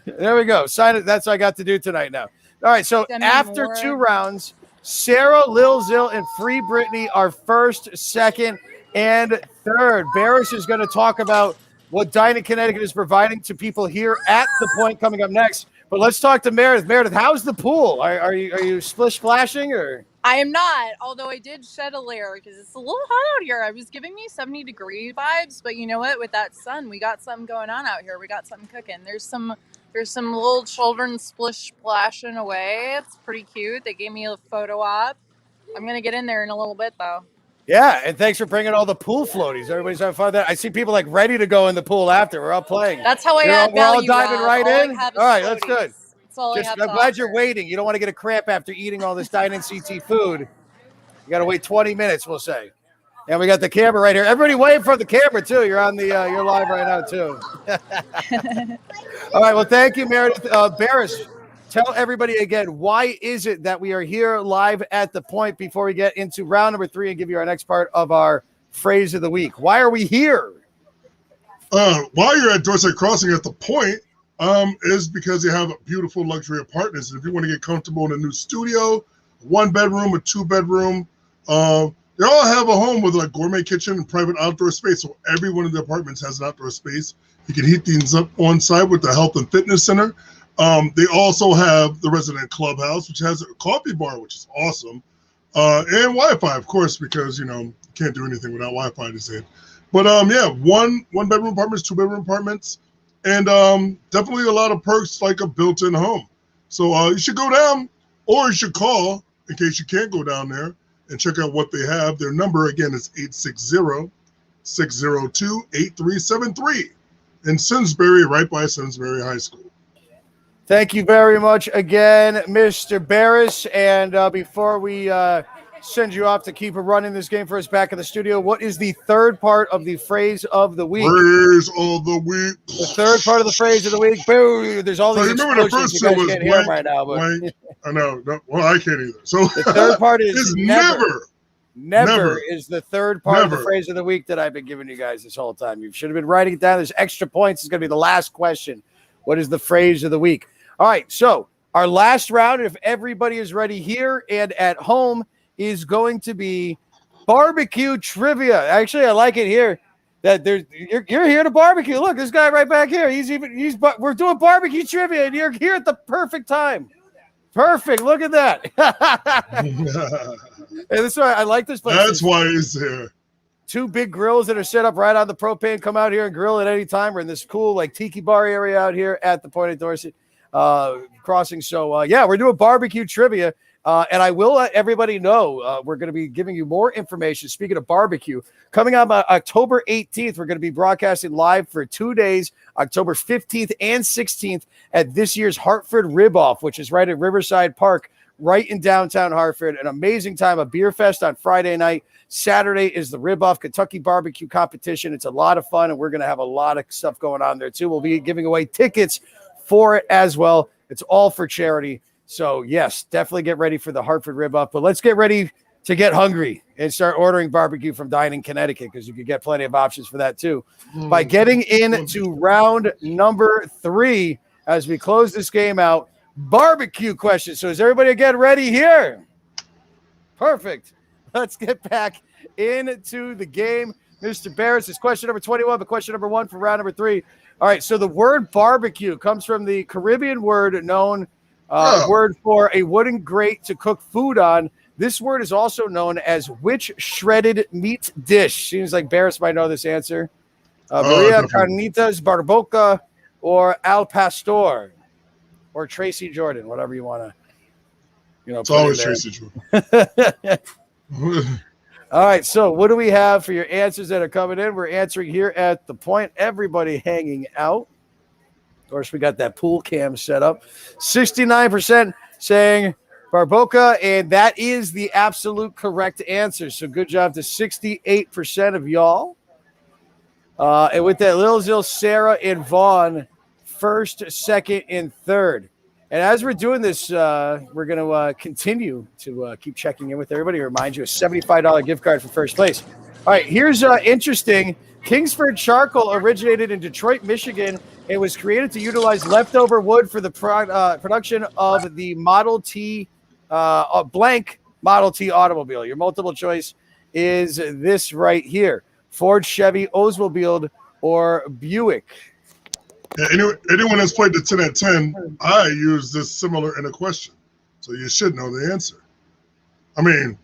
There we go. Sign it. That's what I got to do tonight now. All right. So Demi after Moore. 2 rounds, Sarah, Lil Zil, and Free Britney are first, second, and third. Barris is going to talk about what Dine-In Connecticut is providing to people here at the point coming up next. But let's talk to Meredith. Meredith, how's the pool? Are you splish splashing or? I am not, although I did shed a layer because it's a little hot out here. I was giving me 70-degree vibes, but you know what? With that sun, we got something going on out here. We got something cooking. There's some little children splish splashing away. It's pretty cute. They gave me a photo op. I'm gonna get in there in a little bit though. Yeah, and thanks for bringing all the pool floaties. Everybody's having fun with that. I see people like ready to go in the pool after. We're all playing. That's how I add We're all value. diving Rob. right All in. I have is All right, that's floaties. good. That's all I have I'm to glad offer. you're waiting. You don't want to get a cramp after eating all this Dine-In CT food. You got to wait 20 minutes, we'll say. And we got the camera right here. Everybody waiting for the camera too. You're on the you're live right now too. All right. Well, thank you, Meredith. Barris, tell everybody again, why is it that we are here live at the point before we get into round number 3 and give you our next part of our phrase of the week? Why are we here? While you're at Dorset Crossing at the point, is because they have beautiful luxury apartments. And if you want to get comfortable in a new studio, 1-bedroom, a 2-bedroom, they all have a home with a gourmet kitchen and private outdoor space. So every one of the apartments has an outdoor space. You can heat things up on site with the health and fitness center. They also have the resident clubhouse, which has a coffee bar, which is awesome. And Wi-Fi, of course, because, you can't do anything without Wi-Fi these days. But yeah, one-bedroom apartments, 2-bedroom apartments, and definitely a lot of perks like a built-in home. So you should go down, or you should call in case you can't go down there and check out what they have. Their number, again, is 860-602-8373 in Simsbury, right by Simsbury High School. Thank you very much again, Mr. Barris. And before we send you off to keep running this game for us back in the studio, what is the third part of the phrase of the week? Phrase of the week. The third part of the phrase of the week. Boo! There's all these remember explosions. the first You guys two was can't hear them right now, but blank. I know. No, well, I can't either. So the third part is never. Never is the third part of the Never. phrase of the week that I've been giving you guys this whole time. You should have been writing it down. There's extra points. It's going to be the last question. What is the phrase of the week? All right, so our last round, if everybody is ready here and at home, is going to be barbecue trivia. Actually, I like it here that you're here to barbecue. Look, this guy right back here. We're doing barbecue trivia, and you're here at the perfect time. Perfect. Look at that. And that's why I like this place. That's why it's there. 2 big grills that are set up right on the propane. Come out here and grill at any time. We're in this cool tiki bar area out here at the Point of Dorset Crossing. So yeah, we're doing barbecue trivia. And I will let everybody know we're going to be giving you more information. Speaking of barbecue, coming up October 18th, we're going to be broadcasting live for 2 days, October 15th and 16th at this year's Hartford Rib Off, which is right at Riverside Park, right in downtown Hartford. An amazing time, a beer fest on Friday night. Saturday is the Rib Off Kentucky barbecue competition. It's a lot of fun, and we're going to have a lot of stuff going on there too. We'll be giving away tickets for it as well. It's all for charity. So, yes, definitely get ready for the Hartford Rib Off. But let's get ready to get hungry and start ordering barbecue from Dine-In Connecticut, because you could get plenty of options for that too. By getting into round number 3 as we close this game out, barbecue questions. So is everybody again ready here? Perfect. Let's get back into the game. Mr. Barris, is question number 21, but question number 1 for round number 3. All right, so the word barbecue comes from the Caribbean word known word for a wooden grate to cook food on. This word is also known as which shredded meat dish? Seems like Barris might know this answer. Maria Carnitas Barboca or Al Pastor or Tracy Jordan, whatever you want to, It's always Tracy Jordan. All right, so what do we have for your answers that are coming in? We're answering here at the point. Everybody hanging out. Of course, we got that pool cam set up. 69% saying Barboca, and that is the absolute correct answer. So good job to 68% of y'all. And with that, Lil Zil, Sarah, and Vaughn, first, second, and third. And as we're doing this, we're going to continue to keep checking in with everybody. Remind you, a $75 gift card for first place. All right, here's interesting. Kingsford Charcoal originated in Detroit, Michigan, and was created to utilize leftover wood for the production of the Model T, blank Model T automobile. Your multiple choice is this right here: Ford, Chevy, Oldsmobile, or Buick. Yeah, anyone that's played the 10 at 10, I use this similar in a question. So you should know the answer. I mean,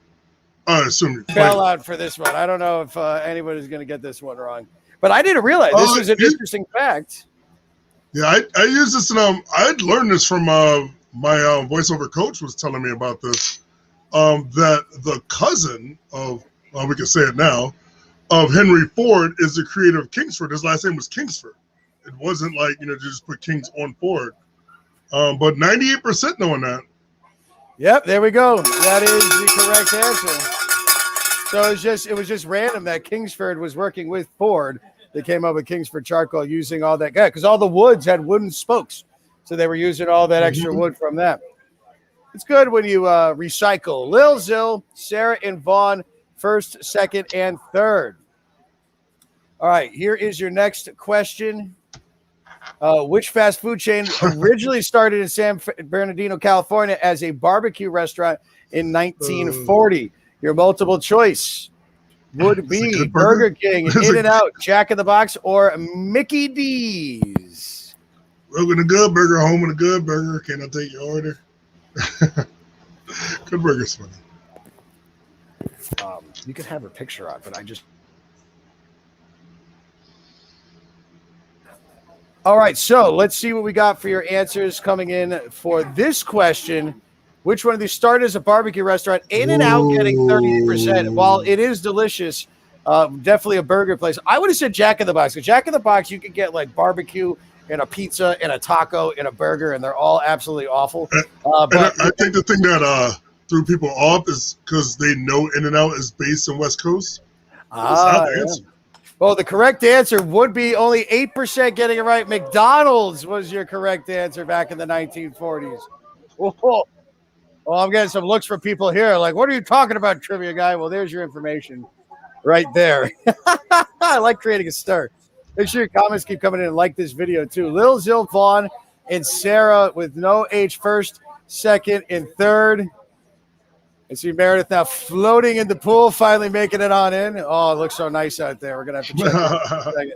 I assume you fell out for this one. I don't know if anybody's going to get this one wrong. But I didn't realize this was an interesting fact. Yeah, I use this, and I'd learned this from my voiceover coach was telling me about this, that the cousin of, we can say it now, of Henry Ford is the creator of Kingsford. His last name was Kingsford. It wasn't like, just put Kings on Ford. But 98% knowing that. Yep, there we go. That is the correct answer. So it was just random that Kingsford was working with Ford. They came up with Kingsford Charcoal using all that, because all the woods had wooden spokes. So they were using all that extra wood from that. It's good when you recycle. Lil Zil, Sarah, and Vaughn, first, second, and third. All right, here is your next question. Which fast food chain originally started in San Bernardino, California as a barbecue restaurant in 1940? Your multiple choice would be Burger King, In-N-Out, Jack in the Box, or Mickey D's. Welcome to Good Burger, home of the Good Burger. Can I take your order? Good Burger's funny. You could have her picture up, but I just... All right, so let's see what we got for your answers coming in for this question. Which one of these started as a barbecue restaurant? In-N-Out getting 38%. While it is delicious, definitely a burger place. I would have said Jack in the Box. Because Jack in the Box, you could get like barbecue and a pizza and a taco and a burger, and they're all absolutely awful. But I think the thing that threw people off is because they know In-N-Out is based in West Coast. That's not the answer. Well, the correct answer would be only 8% getting it right. McDonald's was your correct answer back in the 1940s. Oh, well, I'm getting some looks from people here like, what are you talking about, trivia guy? Well, there's your information right there. I like creating a stir. Make sure your comments keep coming in and like this video, too. Lil Zil, Vaughn, and Sarah with no H first, second, and third. I see Meredith now floating in the pool, finally making it on in. Oh, it looks so nice out there. We're going to have to check it in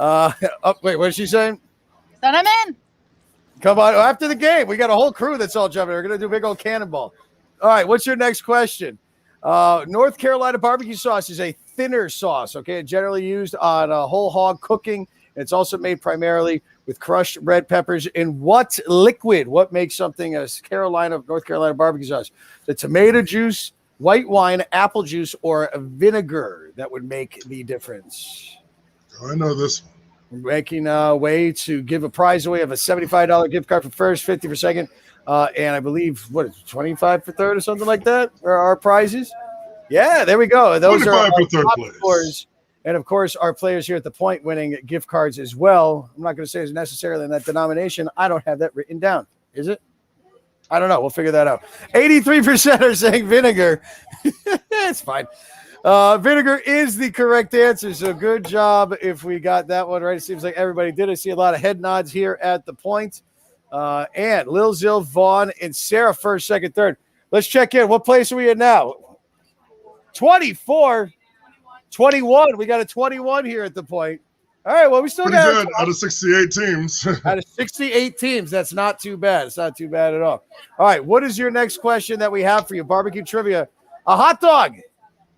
a second. Wait, what is she saying? Then I'm in. Come on. After the game, we got a whole crew that's all jumping. We're going to do a big old cannonball. All right, what's your next question? North Carolina barbecue sauce is a thinner sauce, okay? Generally used on whole hog cooking. It's also made primarily with crushed red peppers. In what liquid? What makes something a North Carolina barbecue sauce? The tomato juice, white wine, apple juice, or vinegar that would make the difference. I know this one. We're making a way to give a prize away of a $75 gift card for first, 50 for second, and I believe, 25 for third or something like that are our prizes. Yeah, there we go. Those are our top scores. And, of course, our players here at the point winning gift cards as well. I'm not going to say it's necessarily in that denomination. I don't have that written down. Is it? I don't know. We'll figure that out. 83% are saying vinegar. It's fine. Vinegar is the correct answer, so good job if we got that one right. It seems like everybody did. I see a lot of head nods here at the point. And Lil Zil, Vaughn, and Sarah first, second, third. Let's check in. What place are we in now? 24. 21. We got a 21 here at the point. All right, well, we still got good out of 68 teams. Out of 68 teams, that's not too bad. It's not too bad at all. All right, what is your next question that we have for you? Barbecue trivia. A hot dog.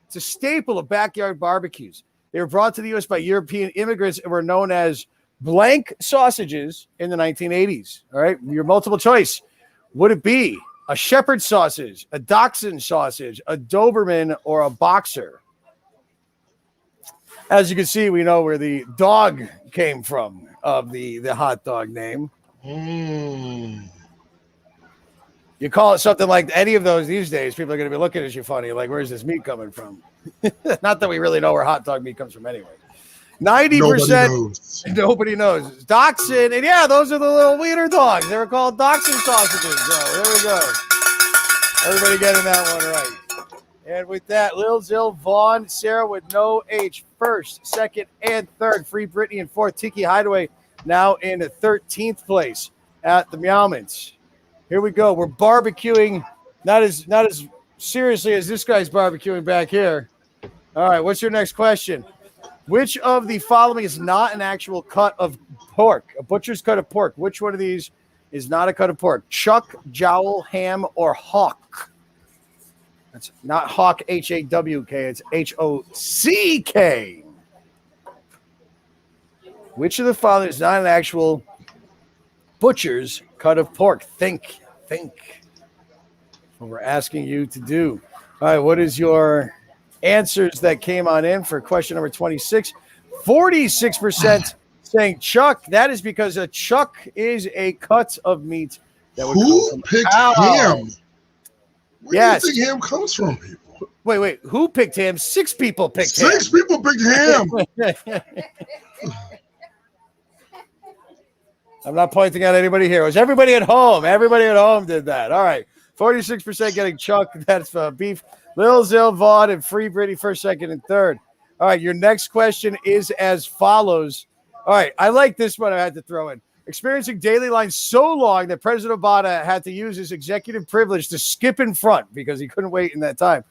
It's a staple of backyard barbecues. They were brought to the U.S. by European immigrants and were known as blank sausages in the 1980s. All right, your multiple choice. Would it be a shepherd sausage, a dachshund sausage, a Doberman, or a boxer? As you can see, we know where the dog came from of the hot dog name. You call it something like any of those these days, people are going to be looking at you funny, like, where's this meat coming from? Not that we really know where hot dog meat comes from anyway. 90%. Nobody knows. Dachshund. And yeah, those are the little wiener dogs. They were called dachshund sausages. So there we go. Everybody getting that one right. And with that, Lil Zil, Vaughn, Sarah with no H, first, second, and third. Free Brittany in fourth. Tiki Hideaway now in 13th place at the Meowmans. Here we go. We're barbecuing, not as seriously as this guy's barbecuing back here. All right, what's your next question? Which of the following is not an actual cut of pork? A butcher's cut of pork. Which one of these is not a cut of pork? Chuck, jowl, ham, or hock? That's not hawk, H-A-W-K. It's H-O-C-K. Which of the following is not an actual butcher's cut of pork? Think. What we're asking you to do. All right, what is your answers that came on in for question number 26? 46% saying chuck. That is because a chuck is a cut of meat that would Who come from picked cow. ham? Where Yes. do you think ham comes from, people? Wait. Who picked ham? 6 people picked ham. 6 people picked ham. I'm not pointing at anybody here. It was everybody at home. Everybody at home did that. All right. 46% getting chuck. That's beef. Lil Zil, Vaughn, and Free Britty first, second, and third. All right. Your next question is as follows. All right. I like this one I had to throw in. Experiencing daily lines so long that President Obama had to use his executive privilege to skip in front because he couldn't wait in that time.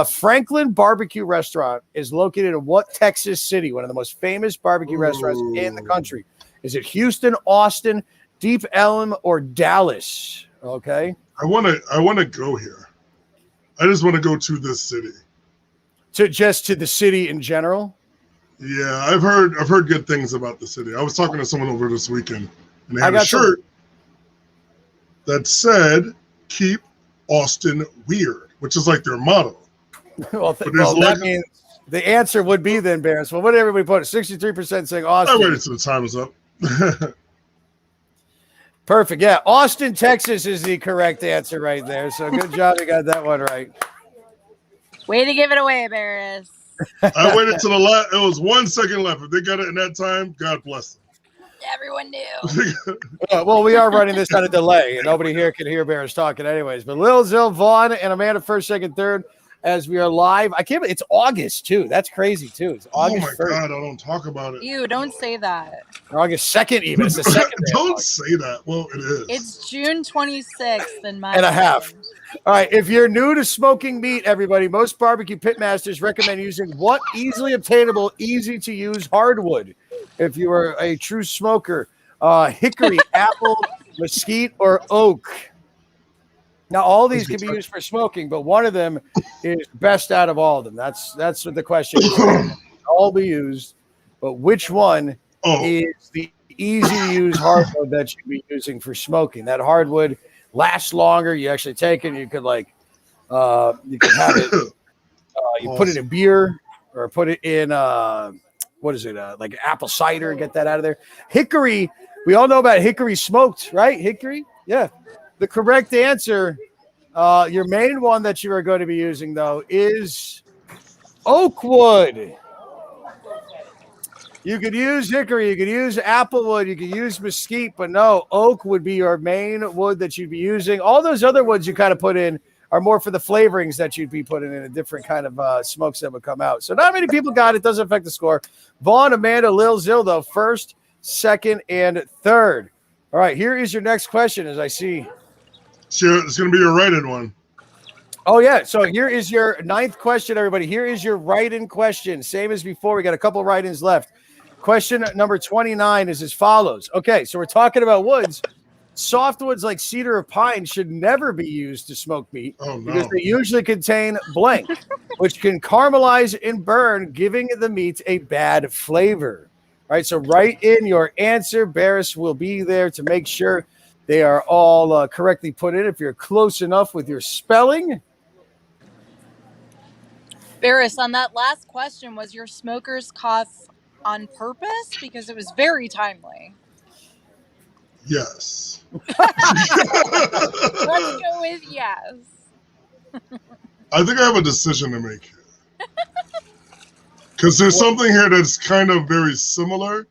Franklin Barbecue Restaurant is located in what Texas city? One of the most famous barbecue restaurants in the country. Is it Houston, Austin, Deep Ellum, or Dallas? Okay. I want to go here. I just want to go to this city. To the city in general? Yeah, I've heard good things about the city. I was talking to someone over this weekend, and they had a shirt that said "Keep Austin Weird," which is like their motto. That means the answer would be then, Barris. Well, what did everybody put? 63% saying Austin. I waited till the time was up. Perfect. Yeah, Austin, Texas is the correct answer right there. So good job, you got that one right. Way to give it away, Barris. I waited till the last. It was 1 second left. If they got it in that time, God bless them. Everyone knew. Well, we are running this on a delay, and nobody here can hear Barris talking anyways. But Lil Zil, Vaughn, and Amanda first, second, third as we are live. I can't believe it's August, too. That's crazy, too. It's August 1st. God, I don't talk about it. Ew, don't say that. Or August 2nd, even. It's the second day. Don't say that. Well, it is. It's June 26th in my and a half. All right, if you're new to smoking meat, everybody, most barbecue pitmasters recommend using what easily obtainable, easy to use hardwood. If you are a true smoker, hickory, apple, mesquite, or oak. Now, all these can be used for smoking, but one of them is best out of all of them. That's what the question is. All be used, but which one is the easy to use hardwood that you'd be using for smoking? That hardwood lasts longer. You actually take it. You could you can have it. You put it in beer or put it in like apple cider. Get that out of there. Hickory. We all know about hickory smoked, right? Hickory. Yeah. The correct answer, your main one that you are going to be using though is oak wood. You could use hickory, you could use applewood, you could use mesquite, but no, oak would be your main wood that you'd be using. All those other woods you kind of put in are more for the flavorings that you'd be putting in a different kind of smokes that would come out. So not many people got it. Doesn't affect the score. Vaughn, Amanda, Lil Zil, though, first, second, and third. All right, here is your next question as I see. Sure, it's going to be your write-in one. Oh, yeah. So here is your ninth question, everybody. Here is your write-in question. Same as before. We got a couple write-ins left. Question number 29 is as follows. Okay, so we're talking about woods. Softwoods like cedar or pine should never be used to smoke meat because they usually contain blank, which can caramelize and burn, giving the meat a bad flavor. All right, so write in your answer. Barris will be there to make sure They are all correctly put in if you're close enough with your spelling. Barris, on that last question, was your smoker's cough on purpose? Because it was very timely. Yes. Let's go with yes. I think I have a decision to make here. Because there's something here that's kind of very similar,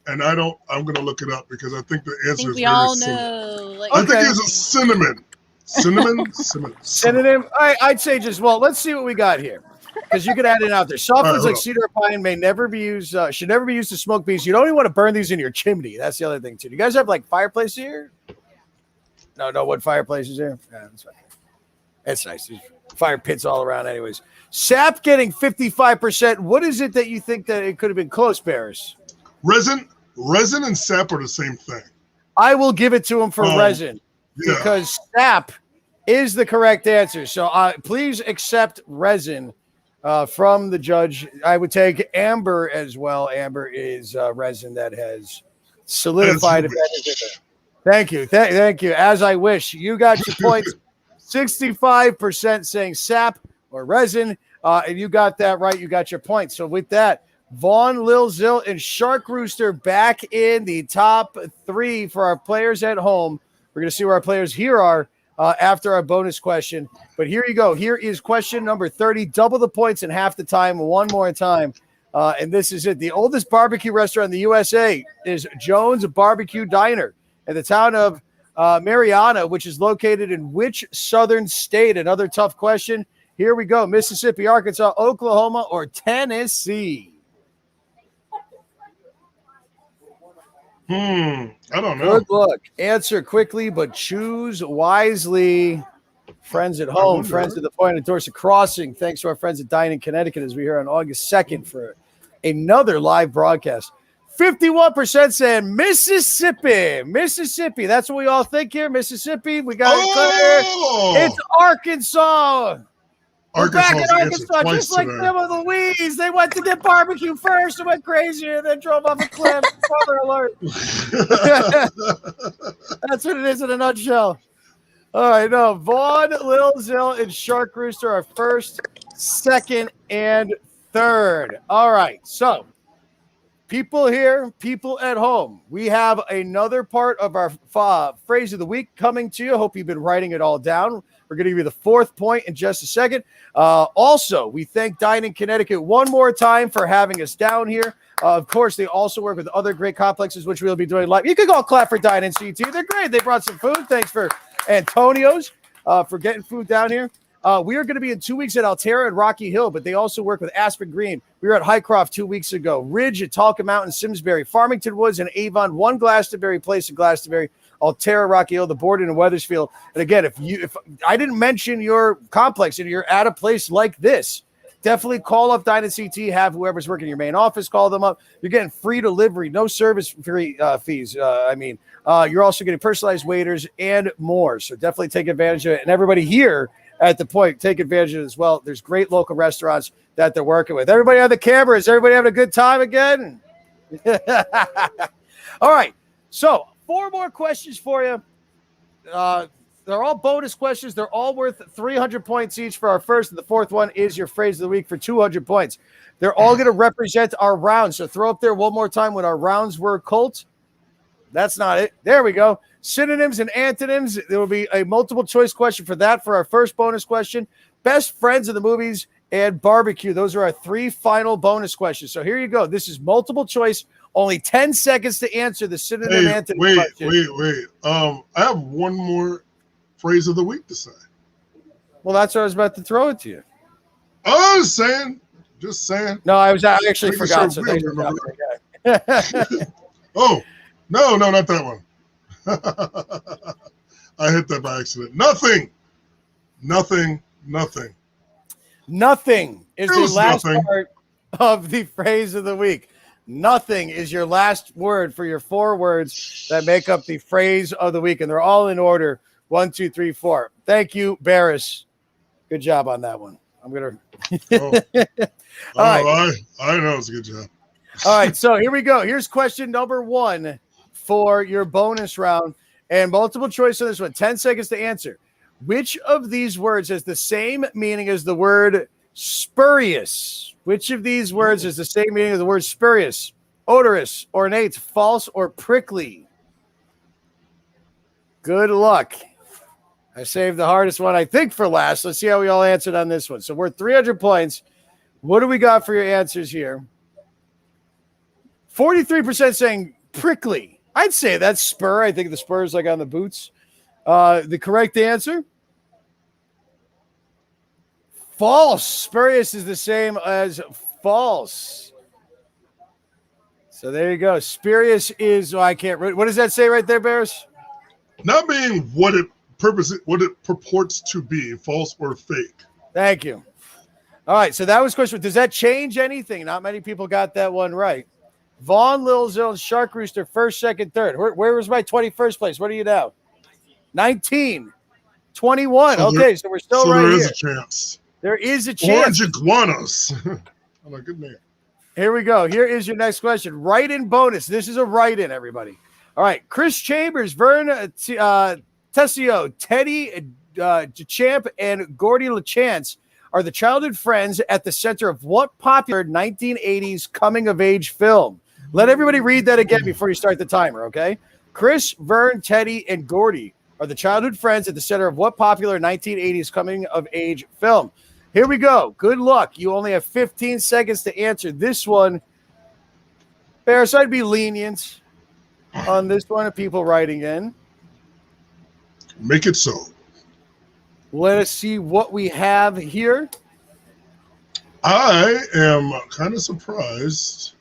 and I'm going to look it up because I think the I answer think is we very all similar. know. Like, I think Okay. it's a cinnamon. Cinnamon? Synonym? I'd say just, well, let's see what we got here. Because you could add it out there. Softwoods hold like on. cedar or pine may never be used, should never be used to smoke bees. You don't even want to burn these in your chimney. That's the other thing, too. Do you guys have like fireplace here? No wood fireplaces here? Yeah, that's right. That's nice. There's fire pits all around, anyways. Sap getting 55%. What is it that you think that it could have been close, Barris? Resin and sap are the same thing. I will give it to him for resin Yeah. because sap is the correct answer. So please accept resin from the judge. I would take amber as well. Amber is resin that has solidified. Thank you. Thank you. As I wish. You got your points. 65% saying sap or resin. And you got that right. You got your points. So with that, Vaughn, Lil Zill, and Shark Rooster back in the top 3 for our players at home. We're going to see where our players here are after our bonus question. But here you go. Here is question number 30. Double the points in half the time. One more time. And this is it. The oldest barbecue restaurant in the USA is Jones Barbecue Diner in the town of Mariana, which is located in which southern state? Another tough question. Here we go. Mississippi, Arkansas, Oklahoma, or Tennessee? I don't know. Good luck. Answer quickly, but choose wisely. Friends at home, friends at the point of Dorset Crossing. Thanks to our friends at Dine-In, Connecticut, as we're here on August 2nd for another live broadcast. 51% saying Mississippi. Mississippi. That's what we all think here. Mississippi. We got it clear. It's Arkansas. We're back in Arkansas, just like them with Louise. They went to get barbecue first and went crazy and then drove off a cliff. Father alert. That's what it is in a nutshell. All right, no. Vaughn, Lil Zill, and Shark Rooster are first, second, and third. All right, so people here, people at home, we have another part of our phrase of the week coming to you. Hope you've been writing it all down. We're going to give you the 4th point in just a second. Also, we thank Dine-In Connecticut one more time for having us down here. Of course, they also work with other great complexes, which we'll be doing live. You can go clap for Dine-In CT. They're great. They brought some food. Thanks for Antonio's for getting food down here. We are going to be in 2 weeks at Altera and Rocky Hill, but they also work with Aspen Green. We were at Highcroft 2 weeks ago. Ridge at Talcott Mountain, Simsbury, Farmington Woods, and Avon. One Glastonbury place in Glastonbury. Altera, Rocky Hill, the Borden, and Wethersfield. And again, if I didn't mention your complex and you're at a place like this, definitely call up Dine-In CT. Have whoever's working in your main office call them up. You're getting free delivery, no service free fees. You're also getting personalized waiters and more. So definitely take advantage of it. And everybody here at the point, take advantage of it as well. There's great local restaurants that they're working with. Everybody on the camera, is everybody having a good time again? All right. So 4 more questions for you. They're all bonus questions. They're all worth 300 points each for our first, and the 4th one is your phrase of the week for 200 points. They're all going to represent our rounds. So throw up there one more time when our rounds were Colt. That's not it. There we go. Synonyms and antonyms. There will be a multiple choice question for that for our first bonus question. Best friends of the movies and barbecue. Those are our 3 final bonus questions. So here you go. This is multiple choice. Only 10 seconds to answer the synonym antonym question. Wait. I have one more phrase of the week to say. Well, that's what I was about to throw it to you. I was saying. Just saying. No, I actually forgot. So Oh, no, not that one. I hit that by accident. Nothing is the last part of the phrase of the week. Nothing is your last word for your 4 words that make up the phrase of the week. And they're all in order. 1, 2, 3, 4. Thank you, Barris. Good job on that one. I'm going to. All right. I know it's a good job. All right. So here we go. Here's question number 1 for your bonus round. And multiple choice on this one. 10 seconds to answer. Which of these words has the same meaning as the word spurious? Which of these words has the same meaning as the word spurious? Odorous, ornate, false, or prickly? Good luck. I saved the hardest one, I think, for last. Let's see how we all answered on this one. So we're 300 points. What do we got for your answers here? 43% saying prickly. I'd say that's spur. I think the spur is like on the boots. The correct answer? False. Spurious is the same as false. So there you go. Spurious is, I can't read. What does that say right there, Barris? Not being what it purports to be, false or fake. Thank you. All right, so that was question. Does that change anything? Not many people got that one right. Vaughn, Lil Zone, Shark Rooster, first, second, third. Where was my 21st place? What are you now? 19. 21. Okay, so we're still right here. There is a chance. There is a chance. Orange iguanas. Oh, my good name. Here we go. Here is your next question. Write-in bonus. This is a write-in, everybody. All right, Chris Chambers, Vern Tessio, Teddy DeChamp, and Gordy LaChance are the childhood friends at the center of what popular 1980s coming-of-age film? Let everybody read that again before you start the timer, okay? Chris, Vern, Teddy, and Gordy are the childhood friends at the center of what popular 1980s coming-of-age film? Here we go. Good luck. You only have 15 seconds to answer this one. Barris, I'd be lenient on this one of people writing in. Make it so. Let us see what we have here. I am kind of surprised.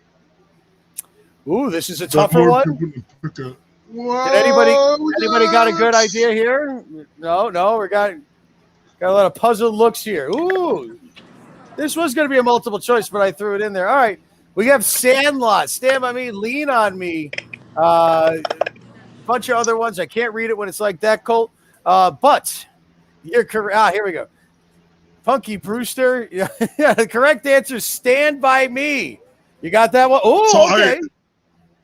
Ooh, this is a tougher one. Did anybody got a good idea here? No, we got a lot of puzzled looks here. Ooh, this was going to be a multiple choice, but I threw it in there. All right, we have Sandlot, Stand By Me, Lean On Me, bunch of other ones. I can't read it when it's like that, Colt. But you're correct. Here we go. Punky Brewster. Yeah, the correct answer is Stand By Me. You got that one? Oh, okay.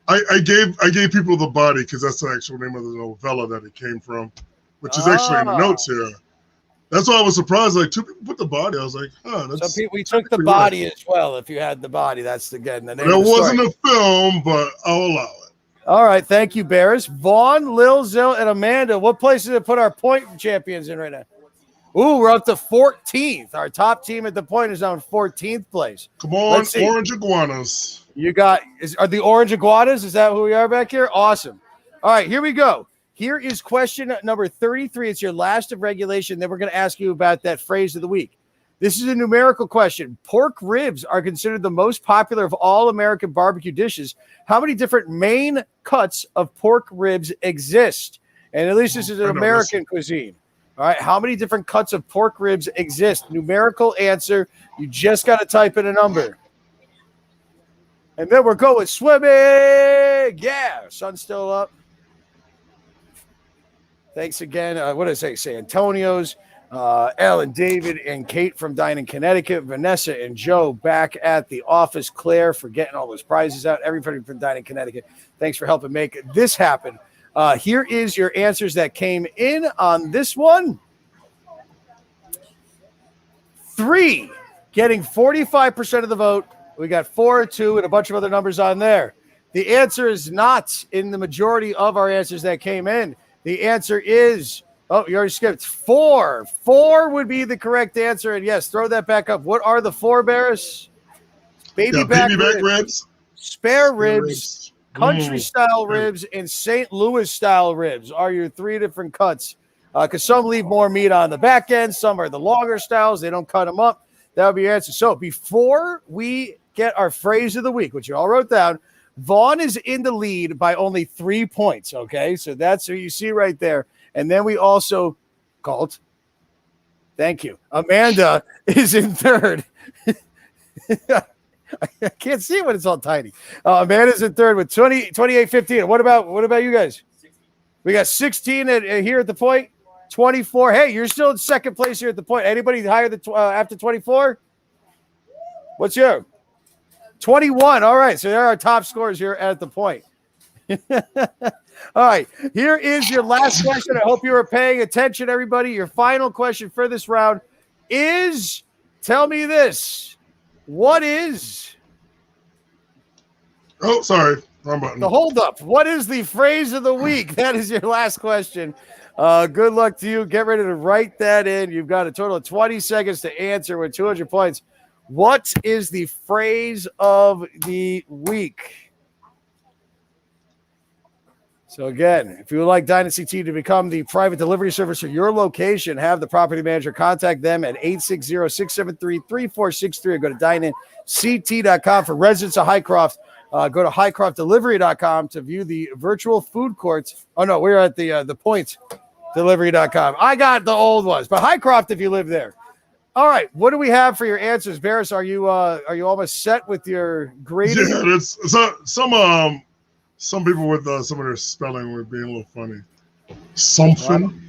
I gave people The Body because that's the actual name of the novella that it came from, which is actually in the notes here. That's why I was surprised. Like, two people put The Body. I was like, that's. So we took The Body as well. If you had The Body, that's the name. That wasn't a film, but I'll allow it. All right, thank you, Barris. Vaughn, Lil, Zill, and Amanda. What place did it put our point champions in right now? Ooh, we're up to 14th. Our top team at the point is on 14th place. Come on, Orange Iguanas. You got are the Orange Iguanas? Is that who we are back here? Awesome. All right, here we go. Here is question number 33. It's your last of regulation. Then we're going to ask you about that phrase of the week. This is a numerical question. Pork ribs are considered the most popular of all American barbecue dishes. How many different main cuts of pork ribs exist? And at least this is an American cuisine. All right, how many different cuts of pork ribs exist? Numerical answer. You just got to type in a number. And then we're going swimming. Yeah, sun's still up. Thanks again. What did I say? San Antonio's. Ellen, David, and Kate from Dine-In, Connecticut. Vanessa and Joe back at the office. Claire for getting all those prizes out. Everybody from Dine-In, Connecticut. Thanks for helping make this happen. Here is your answers that came in on this one. 3 getting 45% of the vote. We got 4, 2, and a bunch of other numbers on there. The answer is not in the majority of our answers that came in. The answer is, oh, you already skipped 4. 4 would be the correct answer. And yes, throw that back up. What are the 4, Barris? Baby back ribs, spare ribs, country-style ribs, and St. Louis-style ribs are your 3 different cuts. Because some leave more meat on the back end. Some are the longer styles. They don't cut them up. That would be your answer. So before we get our phrase of the week, which you all wrote down, Vaughn is in the lead by only 3 points, okay? So that's what you see right there. And then we also, Colt, thank you. Amanda is in third. I can't see it when it's all tiny. Amanda's in third with 28-15. What about you guys? We got 16 here at the point, 24. Hey, you're still in second place here at the point. Anybody higher than after 24? What's your 21? All right, so there are our top scores here at the point. All right, here is your last question. I hope you are paying attention, everybody. Your final question for this round is, tell me this. What is... Oh, sorry. Wrong button. The holdup. What is the phrase of the week? That is your last question. Good luck to you. Get ready to write that in. You've got a total of 20 seconds to answer with 200 points. What is the phrase of the week? So again, if you would like Dynasty T to become the private delivery service for your location, have the property manager contact them at 860-673-3463 or go to dineinct.com. For residents of Highcroft, go to highcroftdelivery.com to view the virtual food courts. Oh, no, we're at the pointdelivery.com. I got the old ones, but Highcroft if you live there. All right, what do we have for your answers? Barris, are you almost set with your grading? Yeah, it's some people with some of their spelling were being a little funny. Something.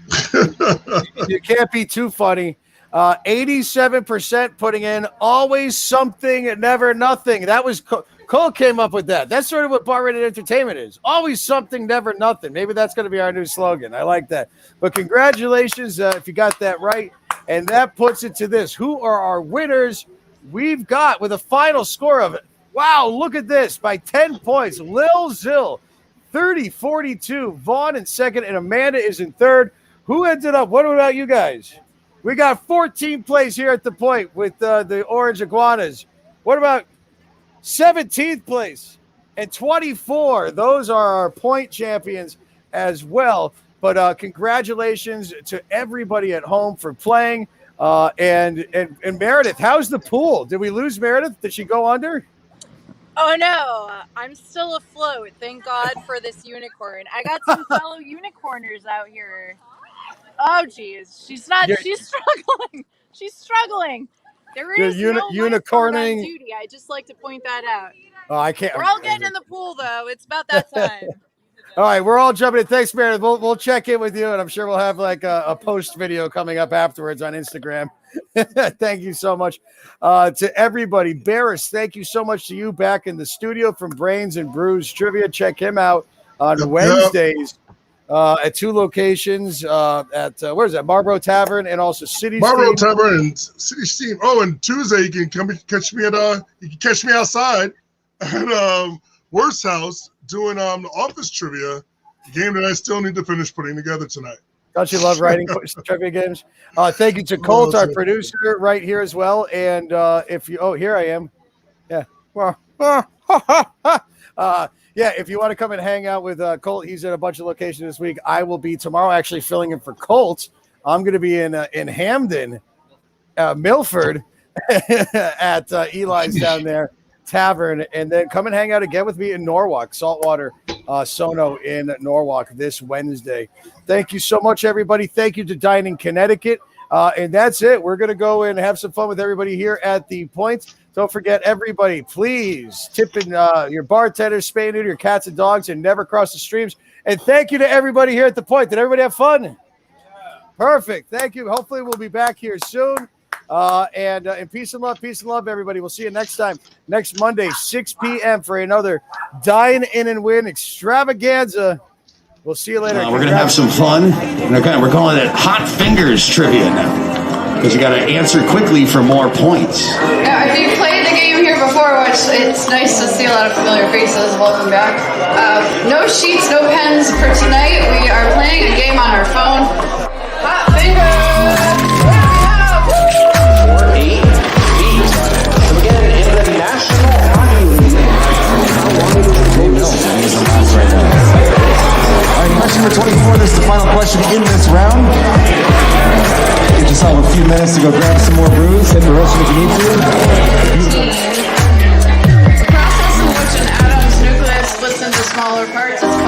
You can't be too funny. 87% putting in always something, never nothing. That was Cole came up with that. That's sort of what bar rated entertainment is. Always something, never nothing. Maybe that's going to be our new slogan. I like that. But congratulations if you got that right. And that puts it to this. Who are our winners? We've got with a final score of, wow, look at this, by 10 points. Lil Zill, 30-42. Vaughn in second, and Amanda is in third. Who ended up? What about you guys? We got 14 plays here at the point with the Orange Iguanas. What about 17th place and 24? Those are our point champions as well. But congratulations to everybody at home for playing. And Meredith, how's the pool? Did we lose Meredith? Did she go under? Oh, no. I'm still afloat. Thank God for this unicorn. I got some fellow unicorners out here. Oh, geez. She's struggling. She's struggling. There is no lifeguard on duty. I just like to point that out. Oh, I can't. We're all getting in the pool, though. It's about that time. All right, we're all jumping in. Thanks, Meredith. We'll check in with you, and I'm sure we'll have like a post video coming up afterwards on Instagram. Thank you so much to everybody. Barris, thank you so much to you back in the studio from Brains and Brews Trivia. Check him out on Wednesdays at two locations at where is that? Marlboro Tavern and also City Marlboro Steam. Tavern and City Steam. Oh, and Tuesday you can come catch me outside at Worst House doing the office trivia game that I still need to finish putting together tonight. Don't you love writing trivia games? Thank you to Colt, our producer, right here as well. And here I am. Yeah. Yeah, if you want to come and hang out with Colt, he's at a bunch of locations this week. I will be tomorrow actually filling in for Colt. I'm going to be in Hamden, Milford, at Eli's down there. Tavern, and then come and hang out again with me in Norwalk, Saltwater Sono in Norwalk this Wednesday. Thank you so much, everybody. Thank you to Dine-In Connecticut. And that's it. We're going to go and have some fun with everybody here at the Point. Don't forget, everybody, please tip in your bartenders, spay and neuter your cats and dogs, and never cross the streams. And thank you to everybody here at the Point. Did everybody have fun? Perfect. Thank you. Hopefully we'll be back here soon. And peace and love, everybody. We'll see you next time, next Monday, 6 p.m. for another Dine In and Win extravaganza. We'll see you later. We're going to have some fun. We're calling it Hot Fingers Trivia now, because you got to answer quickly for more points. If you've played the game here before, which it's nice to see a lot of familiar faces, welcome back. No sheets, no pens for tonight. We are playing a game on our phone. Hot Fingers! Question number 24, this is the final question in this round. Get yourself a few minutes to go grab some more brews, hit the roast if you need to. The process in which an atom's nucleus splits into smaller parts is